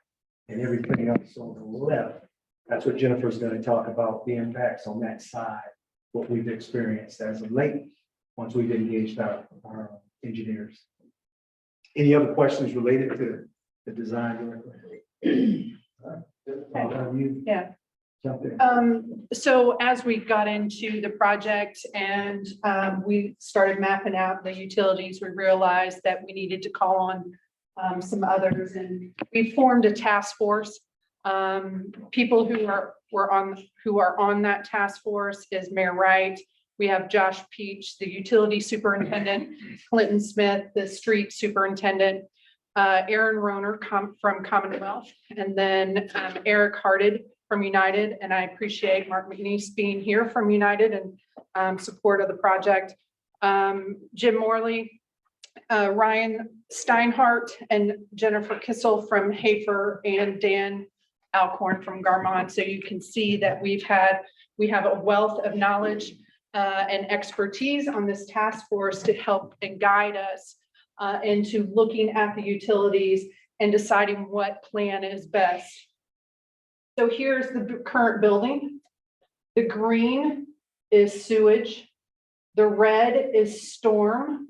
And everything else on the left, that's what Jennifer's gonna talk about, the impacts on that side, what we've experienced as of late, once we've engaged our engineers. Any other questions related to the design? Yeah. Jump in. So as we got into the project and we started mapping out the utilities, we realized that we needed to call on some others, and we formed a task force. People who are on that task force is Mayor Wright. We have Josh Peach, the utility superintendent, Clinton Smith, the street superintendent, Aaron Roner from Commonwealth, and then Eric Harted from United. And I appreciate Mark McNeese being here from United and support of the project. Jim Morley, Ryan Steinhardt, and Jennifer Kissel from Hafer, and Dan Alcorn from Garmont. So you can see that we have a wealth of knowledge and expertise on this task force to help and guide us into looking at the utilities and deciding what plan is best. So here's the current building. The green is sewage. The red is storm.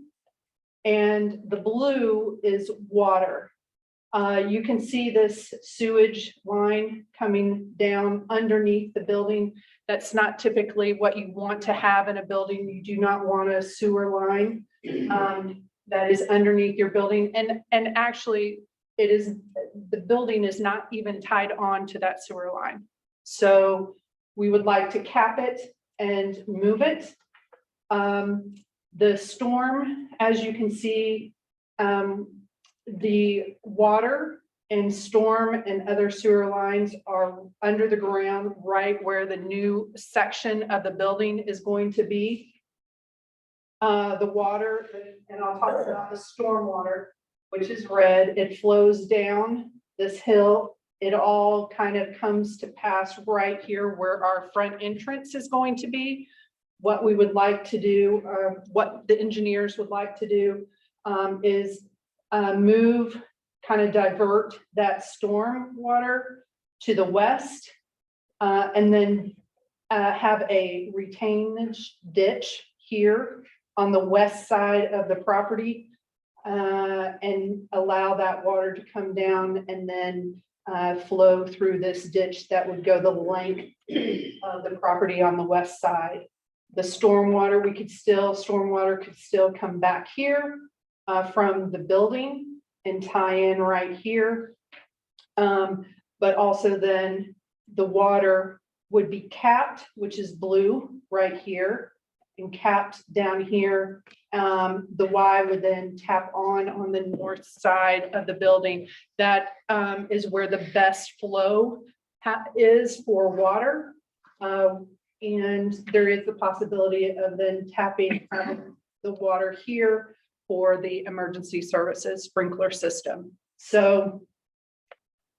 And the blue is water. You can see this sewage line coming down underneath the building. That's not typically what you want to have in a building. You do not want a sewer line that is underneath your building. And actually, it is, the building is not even tied on to that sewer line. So we would like to cap it and move it. The storm, as you can see, the water and storm and other sewer lines are under the ground, right where the new section of the building is going to be. The water, and I'll talk about the storm water, which is red, it flows down this hill. It all kind of comes to pass right here where our front entrance is going to be. What we would like to do, what the engineers would like to do, is move, kind of divert that storm water to the west, and then have a retainage ditch here on the west side of the property, and allow that water to come down and then flow through this ditch that would go the length of the property on the west side. The stormwater, stormwater could still come back here from the building and tie in right here. But also then the water would be capped, which is blue right here, and capped down here. The Y would then tap on the north side of the building. That is where the best flow is for water. And there is the possibility of then tapping the water here for the emergency services sprinkler system. So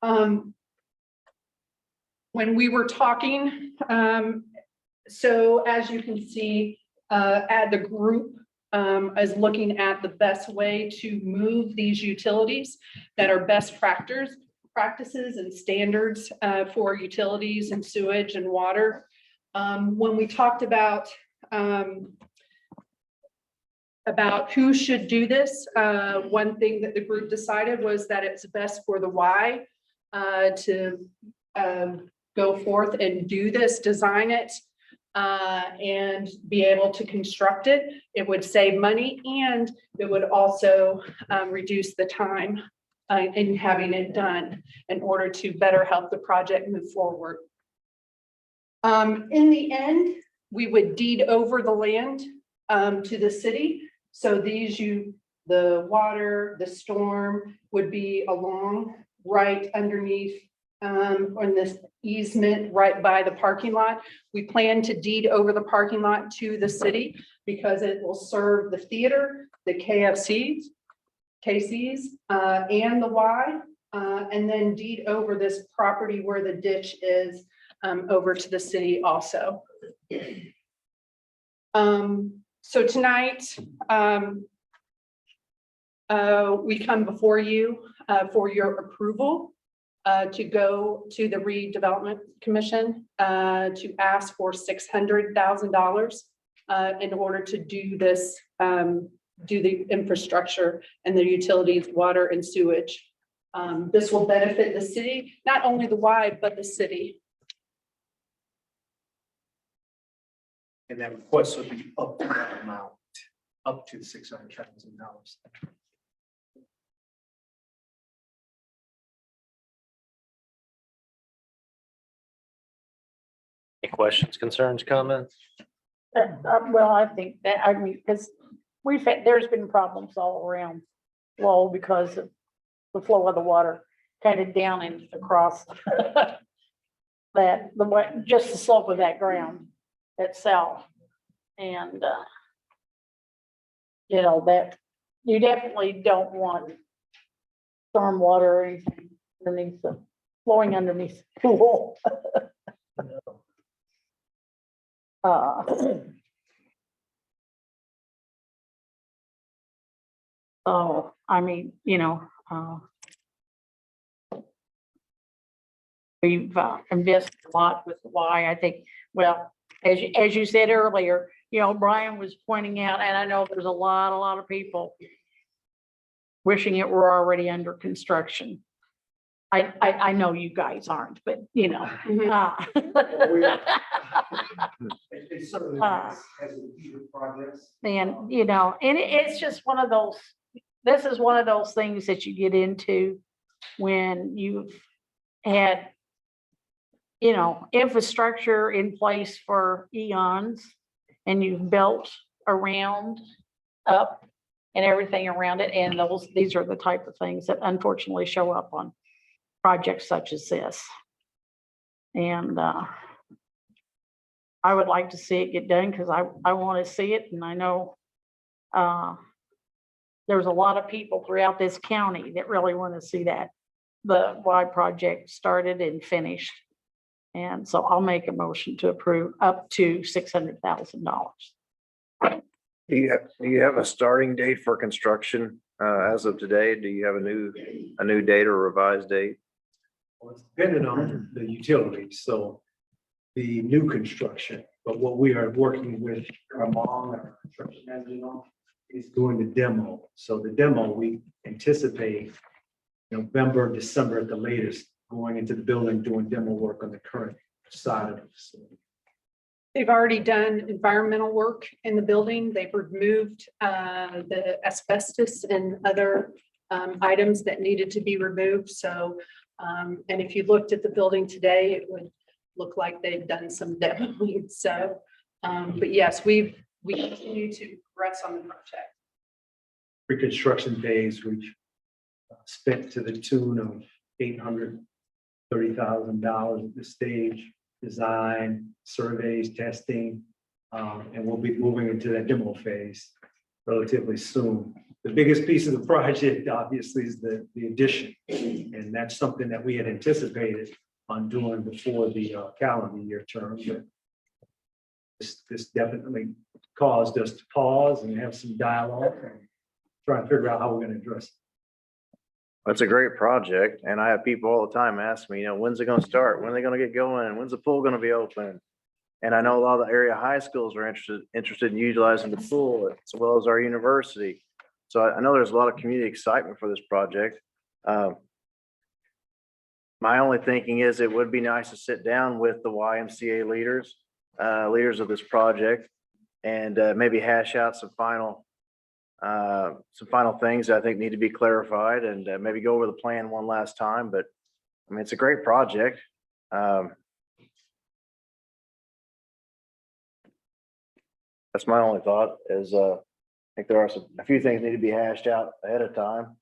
when we were talking, so as you can see, the group is looking at the best way to move these utilities that are best practices and standards for utilities and sewage and water. When we talked about who should do this, one thing that the group decided was that it's best for the Y to go forth and do this, design it, and be able to construct it. It would save money, and it would also reduce the time in having it done in order to better help the project move forward. In the end, we would deed over the land to the city. So the water, the storm would be along right underneath on this easement right by the parking lot. We plan to deed over the parking lot to the city because it will serve the theater, the KCs, and the Y, and then deed over this property where the ditch is over to the city also. So tonight, we come before you for your approval to go to the Redevelopment Commission to ask for $600,000 in order to do this, do the infrastructure and the utilities, water and sewage. This will benefit the city, not only the Y, but the city. And that request would be up to that amount, up to $600,000. Any questions, concerns, comments? Well, I think that, I mean, because there's been problems all around Lowell because of the flow of the water kind of down and across just the slope of that ground itself. And, that you definitely don't want stormwater or anything underneath flowing underneath the pool. Oh, I mean, we've invested a lot with Y. I think, well, as you said earlier, Brian was pointing out, and I know there's a lot of people wishing it were already under construction. I know you guys aren't, but you know. It certainly Uh, has repeated progress. And, you know, and it's just one of those, this is one of those things that you get into when you've had, you know, infrastructure in place for eons and you've built around, up and everything around it. And these are the type of things that unfortunately show up on projects such as this. And, I would like to see it get done because I want to see it and I know there's a lot of people throughout this county that really want to see that, the Y project started and finished. And so I'll make a motion to approve up to $600,000. Do you have a starting date for construction, as of today? Do you have a new date or revised date? Well, it's dependent on the utilities, so the new construction, but what we are working with Ramon, our construction engineer, is doing the demo. So the demo, we anticipate November, December at the latest, going into the building, doing demo work on the current side of the facility. They've already done environmental work in the building. They've removed the asbestos and other items that needed to be removed. So, and if you looked at the building today, it would look like they've done some demoing. So, but yes, we continue to progress on the project. Pre-construction phase, we've spent to the tune of $830,000 at this stage. Design, surveys, testing, and we'll be moving into that demo phase relatively soon. The biggest piece of the project, obviously, is the addition, and that's something that we had anticipated on doing before the calendar year term. But this definitely caused us to pause and have some dialogue and try and figure out how we're going to address it. It's a great project, and I have people all the time ask me, when's it gonna start? When are they gonna get going? When's the pool gonna be open? And I know a lot of the area high schools are interested in utilizing the pool as well as our university. So I know there's a lot of community excitement for this project. My only thinking is it would be nice to sit down with the YMCA leaders of this project and maybe hash out some final things that I think need to be clarified and maybe go over the plan one last time. But I mean, it's a great project. That's my only thought is I think there are a few things need to be hashed out ahead of time.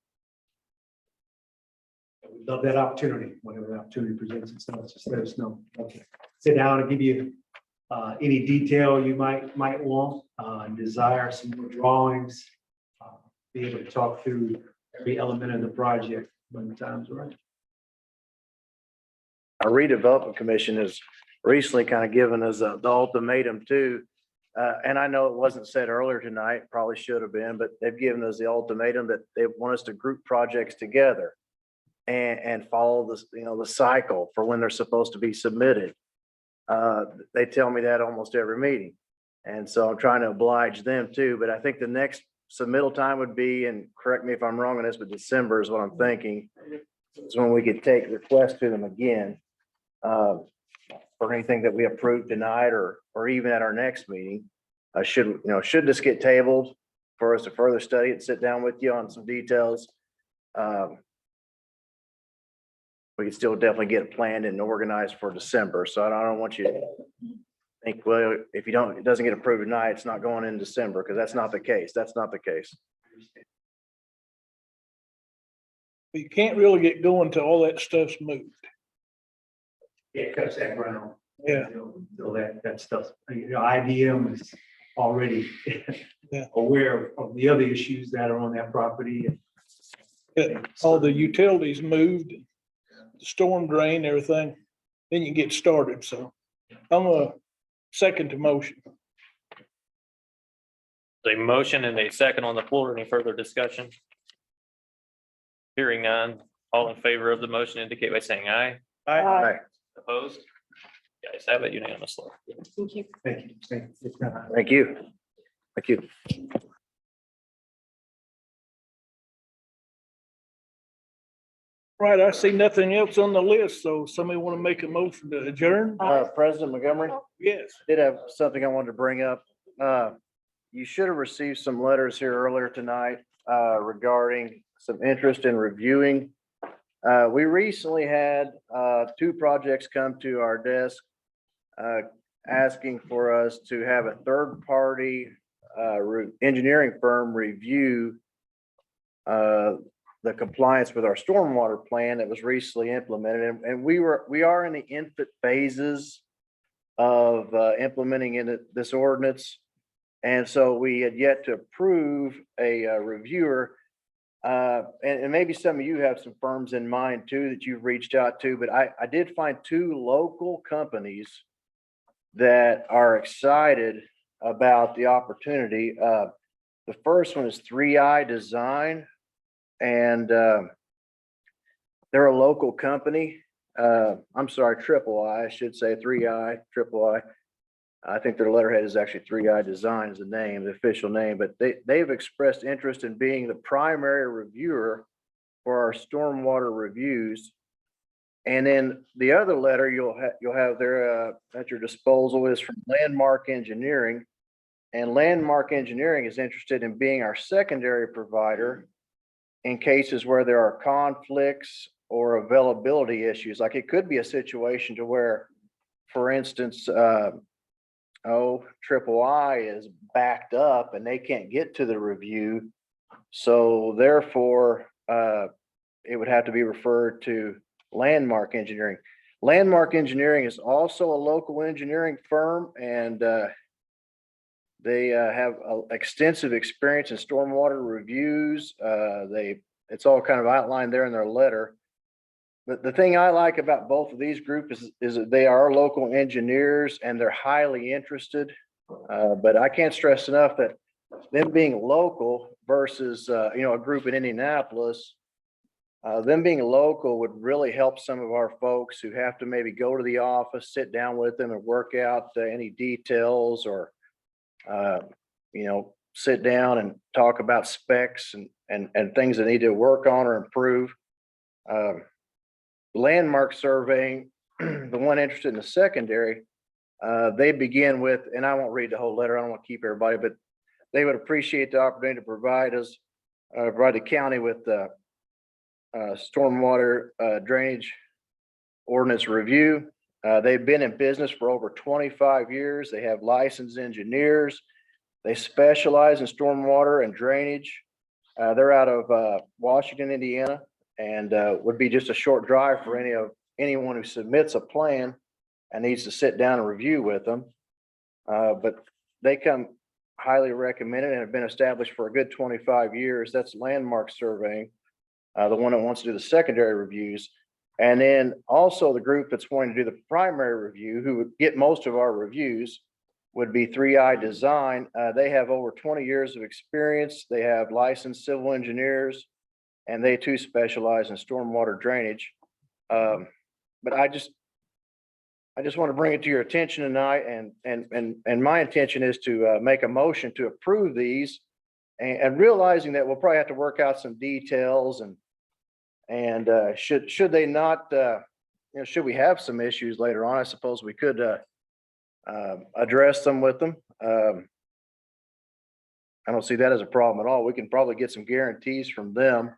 We'd love that opportunity, whenever the opportunity presents itself, just let us know. Okay. Sit down and give you any detail you might want, desire, some more drawings. Be able to talk through every element of the project when the time's right. Our redevelopment commission has recently kind of given us the ultimatum too. And I know it wasn't said earlier tonight, probably should have been, but they've given us the ultimatum that they want us to group projects together and follow this, the cycle for when they're supposed to be submitted. They tell me that almost every meeting. And so I'm trying to oblige them too, but I think the next submittal time would be, and correct me if I'm wrong on this, but December is what I'm thinking, is when we could take requests to them again for anything that we approve tonight or even at our next meeting. Should this get tabled for us to further study it, sit down with you on some details, we can still definitely get it planned and organized for December. So I don't want you to think, well, if it doesn't get approved tonight, it's not going in December, because that's not the case. That's not the case. You can't really get going till all that stuff's moved. It cuts that ground. Yeah. So that stuff, IBM is already Yeah. aware of the other issues that are on that property. All the utilities moved, the storm drain, everything, then you get started. So I'm a second to motion. A motion and a second on the floor. Any further discussion? Hearing none. All in favor of the motion indicate by saying aye. Aye. Opposed? Guys have it unanimously. Thank you. Thank you. Thank you. Thank you. Right, I see nothing else on the list, so somebody want to make a motion to adjourn? President Montgomery, Yes. did have something I wanted to bring up. You should have received some letters here earlier tonight, regarding some interest in reviewing. We recently had, two projects come to our desk, asking for us to have a third-party, engineering firm review, the compliance with our stormwater plan that was recently implemented. And we are in the infant phases of, implementing in this ordinance. And so we had yet to approve a, reviewer. And maybe some of you have some firms in mind too that you've reached out to, but I did find two local companies that are excited about the opportunity. The first one is 3i Design, and they're a local company. I'm sorry, Triple I should say, 3i, Triple I. I think their letterhead is actually 3i Design is the name, the official name, but they've expressed interest in being the primary reviewer for our stormwater reviews. And then the other letter you'll have there at your disposal is from Landmark Engineering. And Landmark Engineering is interested in being our secondary provider in cases where there are conflicts or availability issues. Like it could be a situation to where, for instance, Triple I is backed up and they can't get to the review. So therefore, it would have to be referred to Landmark Engineering. Landmark Engineering is also a local engineering firm, and they have extensive experience in stormwater reviews. It's all kind of outlined there in their letter. But the thing I like about both of these groups is that they are local engineers and they're highly interested. But I can't stress enough that them being local versus, a group in Indianapolis, them being local would really help some of our folks who have to maybe go to the office, sit down with them and work out any details, or, sit down and talk about specs and things that need to work on or improve. Landmark Surveying, the one interested in the secondary, they begin with, and I won't read the whole letter, I don't want to keep everybody, but they would appreciate the opportunity to provide the county with stormwater drainage ordinance review. They've been in business for over 25 years. They have licensed engineers. They specialize in stormwater and drainage. They're out of Washington, Indiana, and would be just a short drive for anyone who submits a plan and needs to sit down and review with them. But they come highly recommended and have been established for a good 25 years. That's Landmark Surveying, the one that wants to do the secondary reviews. And then also the group that's wanting to do the primary review, who would get most of our reviews, would be 3i Design. They have over 20 years of experience. They have licensed civil engineers, and they too specialize in stormwater drainage. But I just want to bring it to your attention tonight, and my intention is to make a motion to approve these, and realizing that we'll probably have to work out some details, and should they not, should we have some issues later on, I suppose we could address them with them. I don't see that as a problem at all. We can probably get some guarantees from them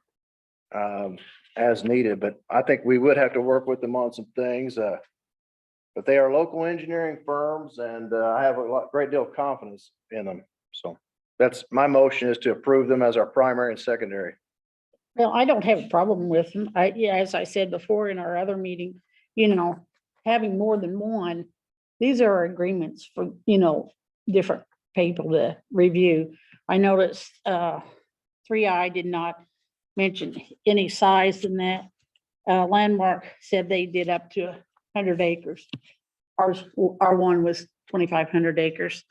as needed, but I think we would have to work with them on some things. But they are local engineering firms, and I have a great deal of confidence in them. So that's my motion, is to approve them as our primary and secondary. Well, I don't have a problem with them. As I said before in our other meeting, having more than one, these are agreements for, different people to review. I noticed 3i did not mention any size in that. Landmark said they did up to 100 acres. Our one was 2,500 acres.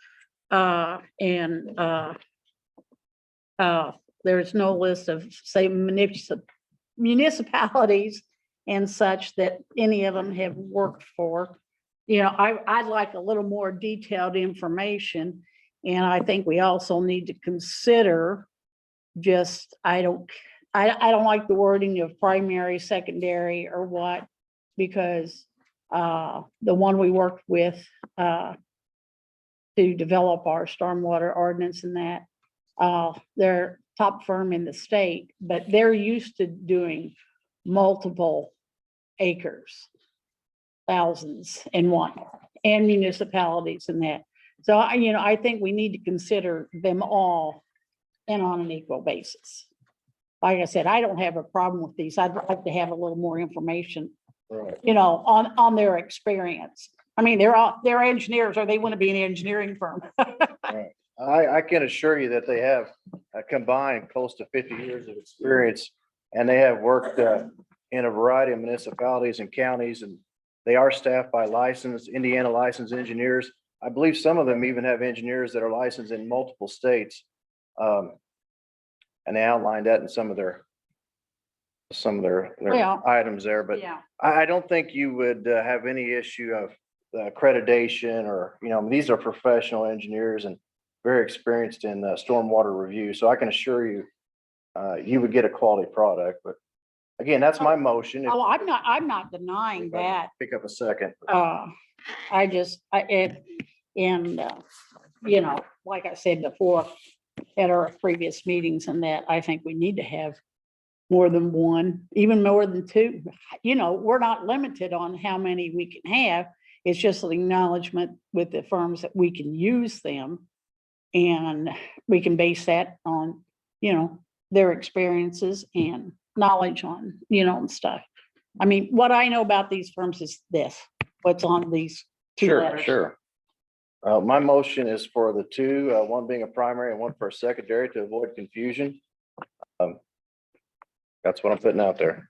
There's no list of, say, municipalities and such that any of them have worked for. I'd like a little more detailed information. And I think we also need to consider I don't like the wording of primary, secondary, or what, because the one we worked with to develop our stormwater ordinance and that, they're top firm in the state, but they're used to doing multiple acres, thousands in one, and municipalities and that. So I think we need to consider them all and on an equal basis. Like I said, I don't have a problem with these. I'd like to have a little more information, Right. on their experience. I mean, they're engineers, or they want to be an engineering firm. Right. I can assure you that they have combined close to 50 years of experience, and they have worked in a variety of municipalities and counties, and they are staffed by Indiana licensed engineers. I believe some of them even have engineers that are licensed in multiple states. And they outlined that in some of their Well, items there, but Yeah, I don't think you would have any issue of accreditation or, these are professional engineers and very experienced in stormwater review. So I can assure you, you would get a quality product. But again, that's my motion. If- oh, I'm not denying if I can that. Pick up a second. Like I said before, at our previous meetings and that, I think we need to have more than one, even more than two. We're not limited on how many we can have. It's just an acknowledgement with the firms that we can use them. And we can base that on, their experiences and knowledge on, and stuff. I mean, what I know about these firms is this, what's on these two letters. Sure. My motion is for the two, one being a primary and one for a secondary to avoid confusion. That's what I'm putting out there.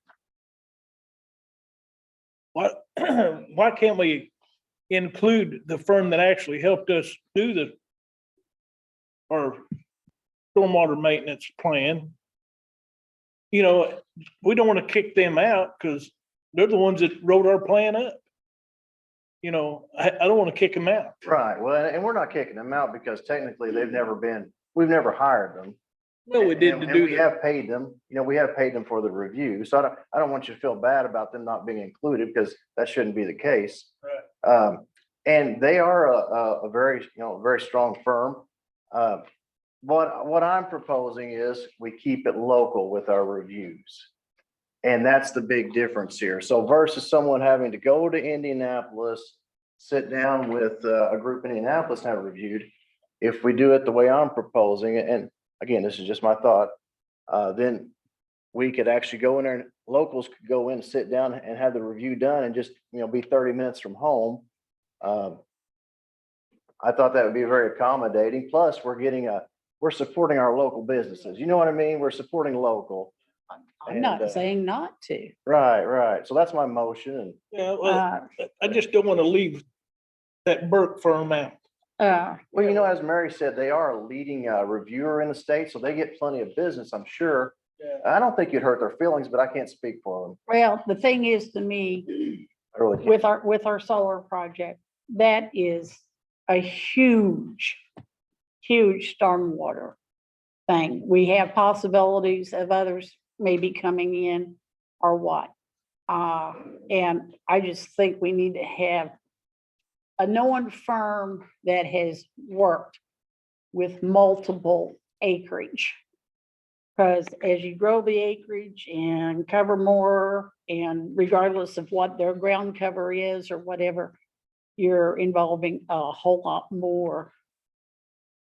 Why can't we include the firm that actually helped us do our stormwater maintenance plan? We don't want to kick them out because they're the ones that wrote our plan up. I don't want to kick them out. Right. Well, and we're not kicking them out because technically we've never hired them. No, we didn't And do we that. have paid them, we have paid them for the review. So I don't want you to feel bad about them not being included because that shouldn't be the case. Right. And they are a very, very strong firm. What I'm proposing is we keep it local with our reviews. And that's the big difference here. So versus someone having to go to Indianapolis, sit down with a group in Indianapolis and have it reviewed, if we do it the way I'm proposing, and again, this is just my thought, then we could actually go in there and locals could go in, sit down and have the review done and just, be 30 minutes from home. I thought that would be very accommodating. Plus, we're supporting our local businesses. You know what I mean? We're supporting local. I'm not And, saying not to. Right. So that's my motion. And Yeah, well, I just don't want to leave that Burke firm out. well, as Mary said, they are a leading reviewer in the state, so they get plenty of business, I'm sure. Yeah. I don't think you'd hurt their feelings, but I can't speak for them. Well, the thing is, to me, I really can't. with our solar project, that is a huge stormwater thing. We have possibilities of others maybe coming in or what. And I just think we need to have a known firm that has worked with multiple acreage. Because as you grow the acreage and cover more, and regardless of what their ground cover is or whatever, you're involving a whole lot more.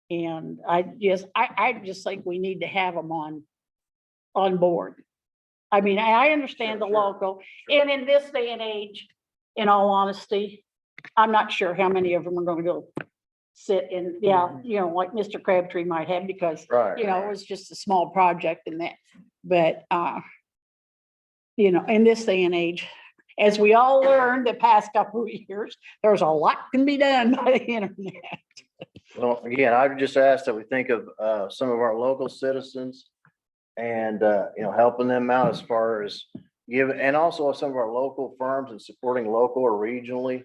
And I just think we need to have them on board. I mean, I understand the local, and in this day and age, in all honesty, I'm not sure how many of them are gonna go sit in, like Mr. Crabtree might have, because, Right. it was just a small project and that, but, in this day and age, as we all learned the past couple of years, there's a lot can be done by the internet. Well, again, I would just ask that we think of some of our local citizens and, helping them out as far as and also some of our local firms and supporting local or regionally.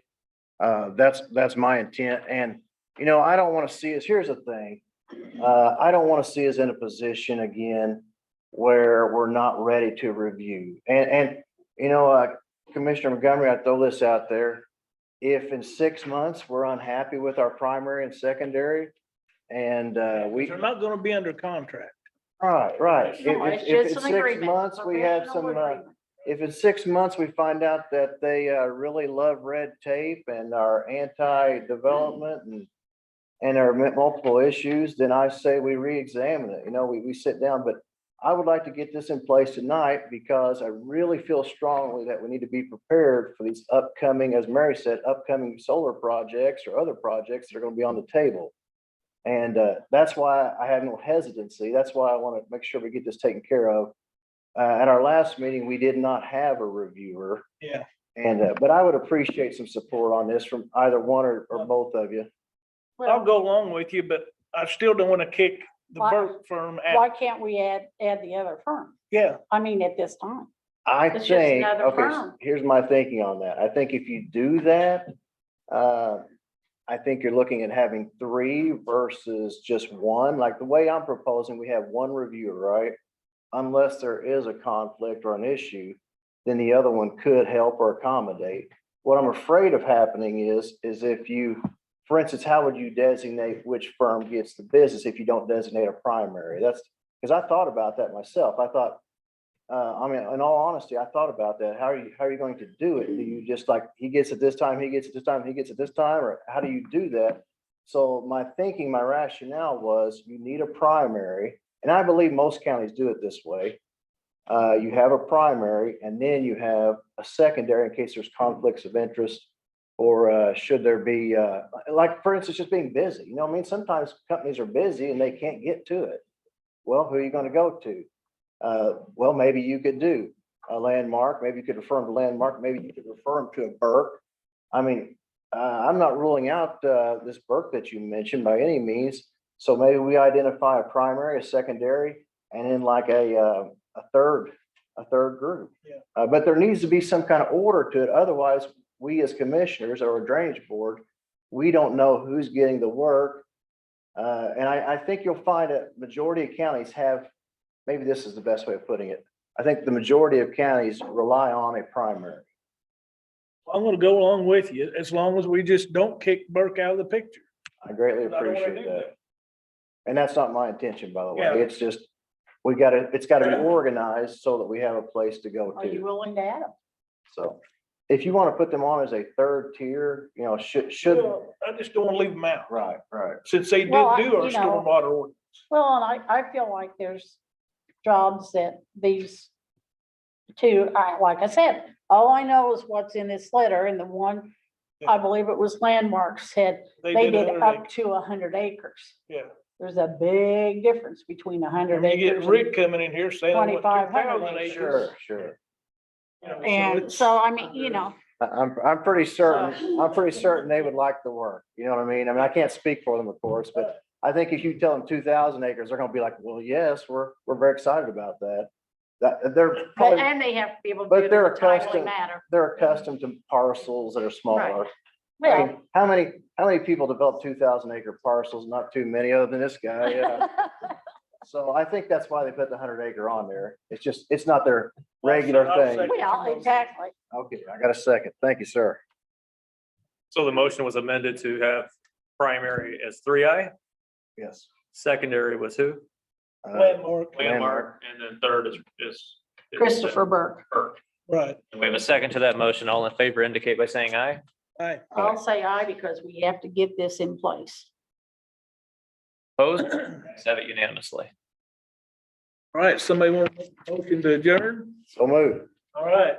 That's my intent. And, I don't want to see us, here's the thing. I don't want to see us in a position again where we're not ready to review. Commissioner Montgomery, I throw this out there. If in 6 months we're unhappy with our primary and secondary and we, They're not gonna be under contract. right. No, If it's if just in an 6 agreement, months we have professional some, agreement. if in 6 months we find out that they really love red tape and are anti-development and there are multiple issues, then I say we re-examine it. We sit down, but I would like to get this in place tonight because I really feel strongly that we need to be prepared for these upcoming, as Mary said, upcoming solar projects or other projects that are going to be on the table. And that's why I have no hesitancy. That's why I want to make sure we get this taken care of. At our last meeting, we did not have a reviewer. Yeah. And, but I would appreciate some support on this from either one or both of you. I'll Well, go along with you, but I still don't want to kick the Why- Burke firm why out. can't we add the other firm? Yeah, I mean, at this time. I It's just think, another okay, firm. here's my thinking on that. I think if you do that, I think you're looking at having 3 versus just 1. Like the way I'm proposing, we have 1 reviewer, right? Unless there is a conflict or an issue, then the other one could help or accommodate. What I'm afraid of happening is if you, for instance, how would you designate which firm gets the business if you don't designate a primary? That's because I thought about that myself. I thought, in all honesty, I thought about that. How are you going to do it? Do you just like, he gets it this time, he gets it this time, he gets it this time, or how do you do that? So my thinking, my rationale was you need a primary, and I believe most counties do it this way. You have a primary and then you have a secondary in case there's conflicts of interest or should there be, like, for instance, just being busy. I mean, sometimes companies are busy and they can't get to it. Well, who are you going to go to? Well, maybe you could do a Landmark, maybe you could refer them to Landmark, maybe you could refer them to a Burke. I mean, I'm not ruling out this Burke that you mentioned by any means. So maybe we identify a primary, a secondary, and then like a third group. Yeah. But there needs to be some kind of order to it. Otherwise, we as commissioners or a drainage board, we don't know who's getting the work. And I think you'll find a majority of counties have, maybe this is the best way of putting it. I think the majority of counties rely on a primary. I'm gonna go along with you as long as we just don't kick Burke out of the picture. I greatly I don't wanna appreciate do that. And that's not my intention, by the way. Yeah. It's just, it's gotta be organized so that we have a place to go Are you to. willing to add them? So if you want to put them on as a 3rd tier, should, Well, I just don't want to leave them out right. since they did Well, do our you know- stormwater ordinance. Well, and I feel like there's jobs that these two, like I said, all I know is what's in this letter, and the one, I believe it was Landmark, said they did 100 up acres. to 100 acres. Yeah. There's a big difference between 100 And you get acres. Rick coming in here saying, I want 2,500 2,000 acres. Sure. You know, And it's- so, I mean, I'm pretty certain they would like the work. You know what I mean? I mean, I can't speak for them, of course, but I think if you tell them 2,000 acres, they're gonna be like, well, yes, we're very excited about that. They're but, probably, and they have to be able to but do it they're in a timely accustomed- manner. they're accustomed to parcels that are smaller. I Well, mean, how many people develop 2,000 acre parcels? Not too many other than this guy, yeah. So I think that's why they put the 100 acre on there. It's just, it's not their regular I'll thing. second. well, exactly. Okay, I got a second. Thank you, sir. So the motion was amended to have primary as 3I, Yes. secondary was who? Landmark, Landmark, and then third is Christopher Burke. Burke. right. And we have a second to that motion. All in favor indicate by saying aye. Aye. I'll say aye because we have to get this in place. Opposed? Ayes have it unanimously. All right, somebody want to make a motion to adjourn? So move. All right,